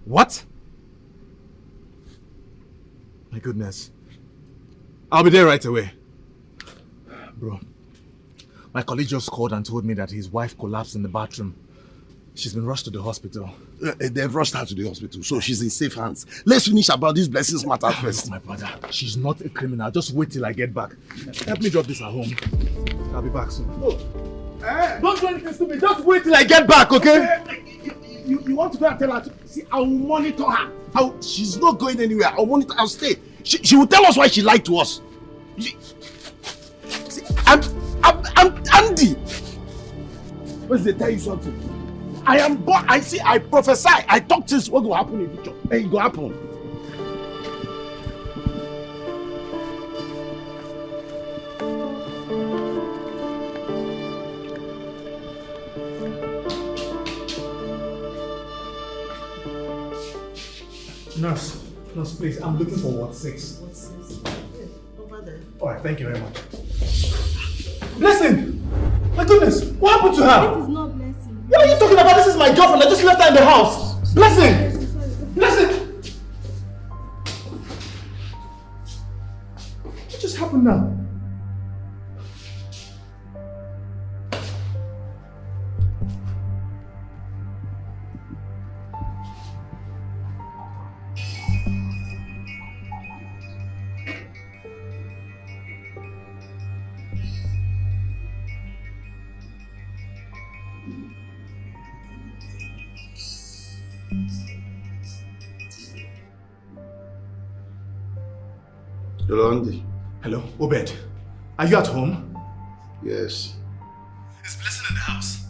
What? My goodness. I'll be there right away. Bro, my colleague just called and told me that his wife collapsed in the bathroom. She's been rushed to the hospital. They've rushed her to the hospital, so she's in safe hands. Let's finish about these blessings matter first. My brother, she's not a criminal. Just wait till I get back. Help me drop this at home. I'll be back soon. Don't do anything stupid. Just wait till I get back, okay? You want to go and tell her to... See, I will monitor her. She's not going anywhere. I'll monitor. I'll stay. She will tell us why she lied to us. See, I'm Andy. What's they tell you something? I am born. I prophesy. I talk things what will happen in the future. And it will happen. Nurse, please, I'm looking for Ward 6. Ward 6? Over there. Alright, thank you very much. Blessing! My goodness, what happened to her? This is not Blessing. What are you talking about? This is my girlfriend. I just left her in the house. Blessing! Blessing! What just happened now? Hello, Andy. Hello, Obed. Are you at home? Yes. Is Blessing in the house?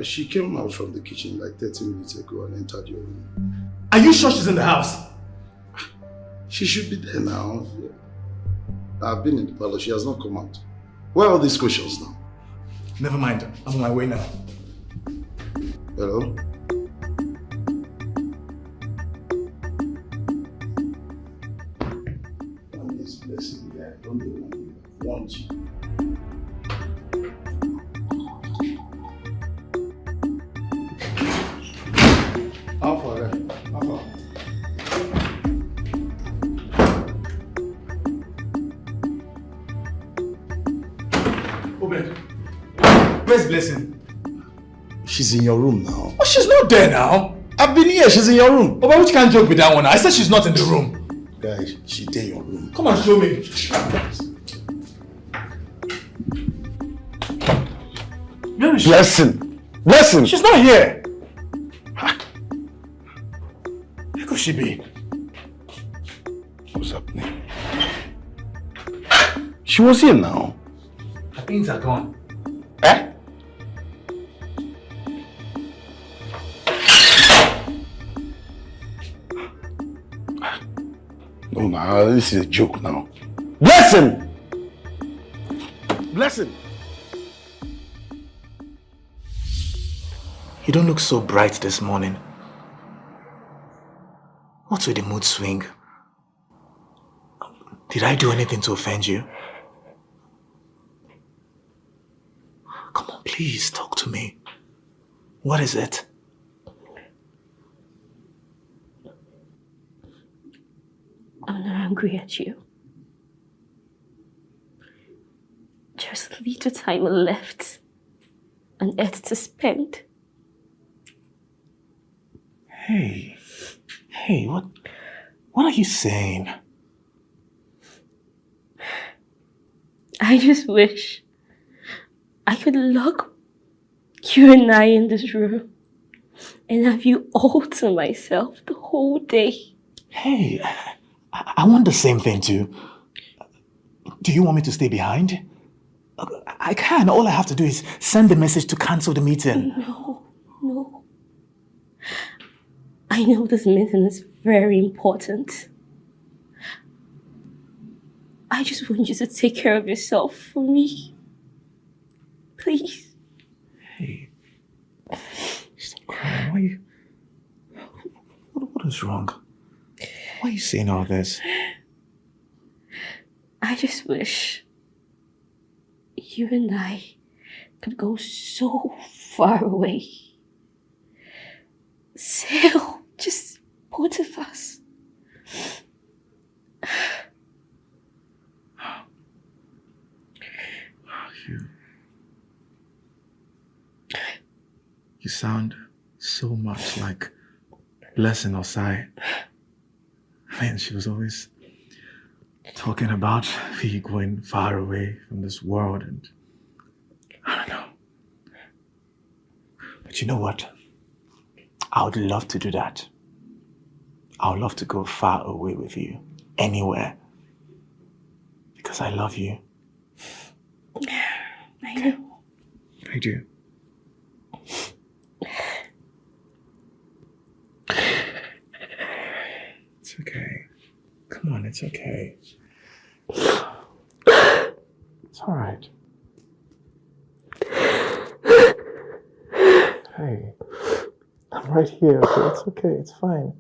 She came out from the kitchen like 30 minutes ago and entered your room. Are you sure she's in the house? She should be there now. I've been in the parlor. She has not come out. Why are all these questions now? Never mind. I'm on my way now. Hello? Blessing there. Don't even want you. How far there? How far? Obed, where's Blessing? She's in your room now. Oh, she's not there now. I've been here. She's in your room. Oh, but which kind of joke with that one? I said she's not in the room. Guys, she's in your room. Come on, show me. Where is she? Blessing! She's not here. Where could she be? What's happening? She was here now. Her things are gone. Eh? No, nah, this is a joke now. Blessing! You don't look so bright this morning. What's with the mood swing? Did I do anything to offend you? Come on, please talk to me. What is it? I'm not angry at you. There's little time left on earth to spend. Hey, what are you saying? I just wish I could lock you and I in this room and have you all to myself the whole day. Hey, I want the same thing too. Do you want me to stay behind? I can. All I have to do is send the message to cancel the meeting. No. I know this meeting is very important. I just want you to take care of yourself for me. Please. Hey, stop crying. Why you... What is wrong? Why are you saying all this? I just wish you and I could go so far away. Sail, just both of us. You sound so much like Blessing Osai. I mean, she was always talking about we going far away from this world, and I don't know. But you know what? I would love to do that. I would love to go far away with you, anywhere, because I love you. I know. I do. It's okay. Come on, it's okay. It's all right. Hey, I'm right here, okay? It's okay, it's fine.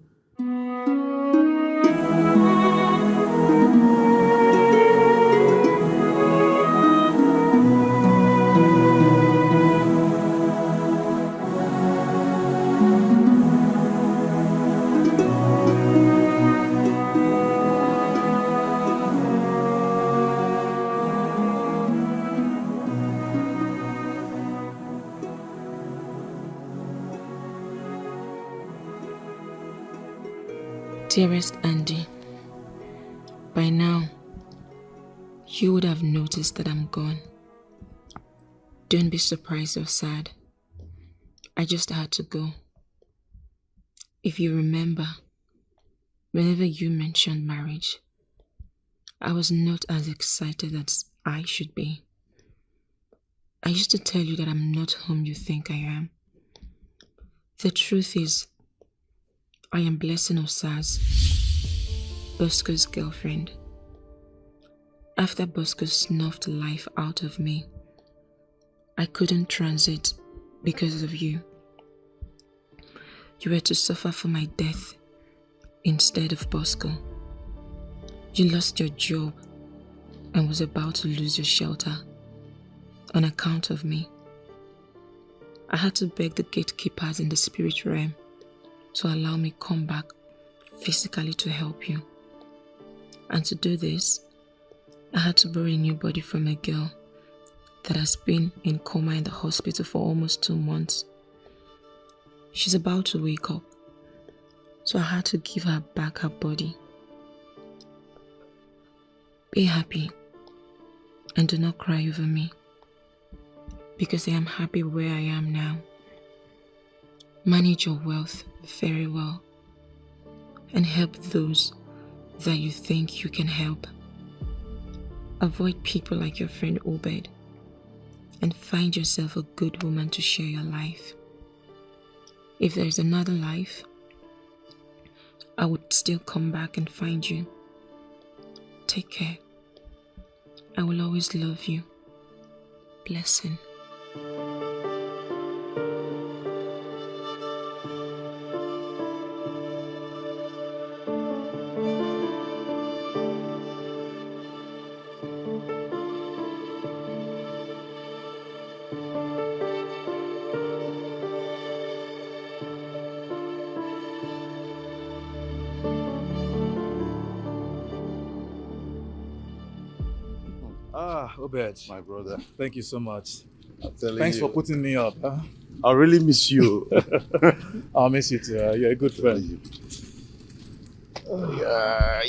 Dearest Andy, by now, you would have noticed that I'm gone. Don't be surprised or sad. I just had to go. If you remember, whenever you mentioned marriage, I was not as excited as I should be. I used to tell you that I'm not whom you think I am. The truth is, I am Blessing Osas, Bosco's girlfriend. After Bosco snuffed life out of me, I couldn't transit because of you. You were to suffer for my death instead of Bosco. You lost your job and was about to lose your shelter on account of me. I had to beg the gatekeepers in the spirit realm to allow me come back physically to help you. And to do this, I had to borrow a new body from a girl that has been in coma in the hospital for almost 2 months. She's about to wake up, so I had to give her back her body. Be happy and do not cry over me, because I am happy where I am now. Manage your wealth very well and help those that you think you can help. Avoid people like your friend Obed and find yourself a good woman to share your life. If there's another life, I would still come back and find you. Take care. I will always love you. Blessing. Obed. My brother. Thank you so much. I'm telling Thanks you. for putting me up. Huh? I really miss you. I'll miss you too. You're a good friend. Yeah.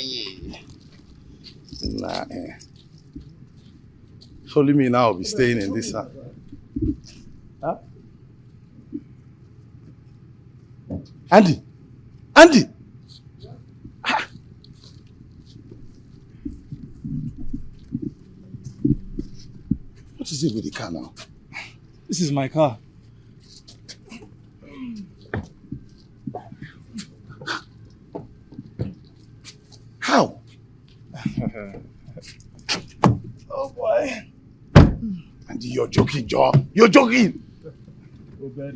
Nah, Only me now will be staying in this house. Huh? Andy! Andy! Ah. What is it with the car now? This is my car. How? Oh boy. Andy, you're joking, John. You're joking. Oh bad.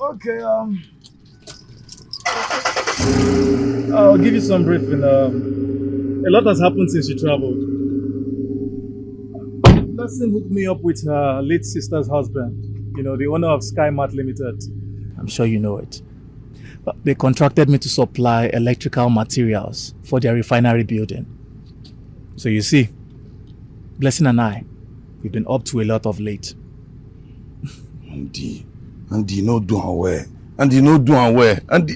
Okay, I'll give you some briefing. A lot has happened since you traveled. Blessing hooked me up with her late sister's husband. You know, the owner of SkyMart Limited. I'm sure you know it. But they contracted me to supply electrical materials for their refinery building. So you see, Blessing and I, we've been up to a lot of late. Andy, no doing well. Andy, no doing well. Andy,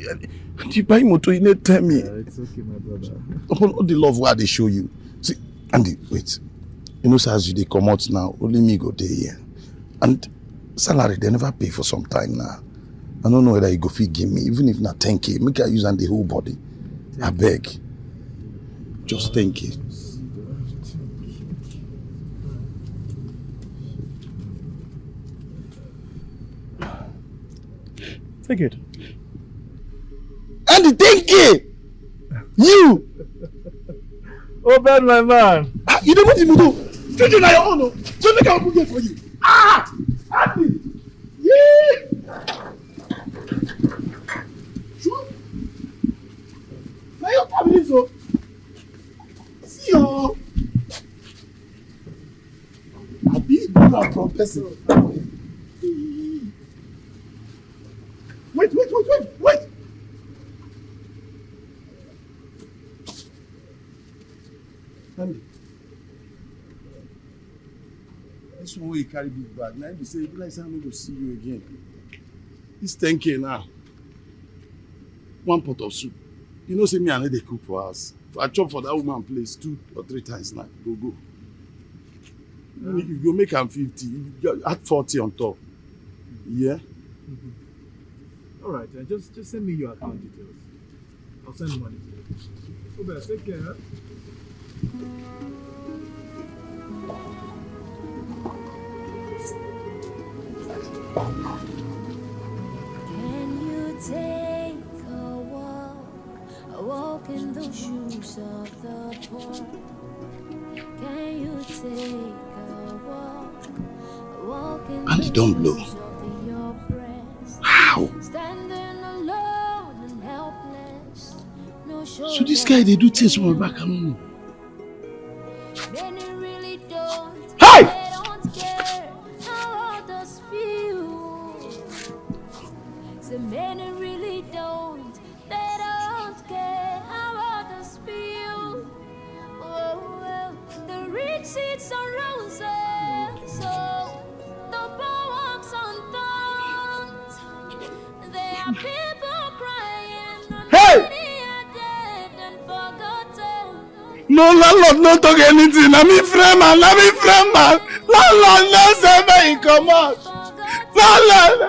buy motor, you need tell me. Yeah, it's okay, my brother. Upon all the love where they show you. See, Andy, wait. You know, so as they come out now, only me go there here. And salary, they never pay for some time now. I don't know whether you go fit give me, even if not 10K, make I use on the whole body. I beg. Just 10K. Take it. Andy, 10K! You! Oh, bad, my man. You don't want him to do. Treat you like your own. So make I put it for you. Ah! Andy! Yeah! Sure? Now you're coming so. See you. I'll be a from person. Wait. Andy. This one where you carry big bag. Now you say, like I'm going to see you again. It's 10K now. One pot of soup. You know, say me and they cook for us. If I chop for that woman place 2 or 3 times now, go. Yeah. If you make them 50, you add 40 on top. Yeah? Mm-hmm. All right, then just send me your account details. I'll send the money to you. Okay, take care, huh? Can you take a walk in the shoes of the poor? Can you take a walk in Andy, don't blow. your breast? How? Standing alone and helpless. No So this guy, they do things from my back home. Many really don't. Hey! They don't care how others feel. So many really don't. They don't care how others feel. Oh, well, the rich sits on roses, so the poor walks on thorns. There are people crying. Hey! No landlord no talk anything. Na me friend man. Landlord no say me he come out. Landlord.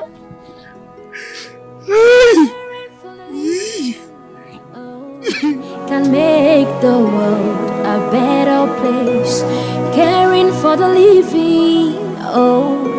Can make the world a better place. Caring for the living, oh,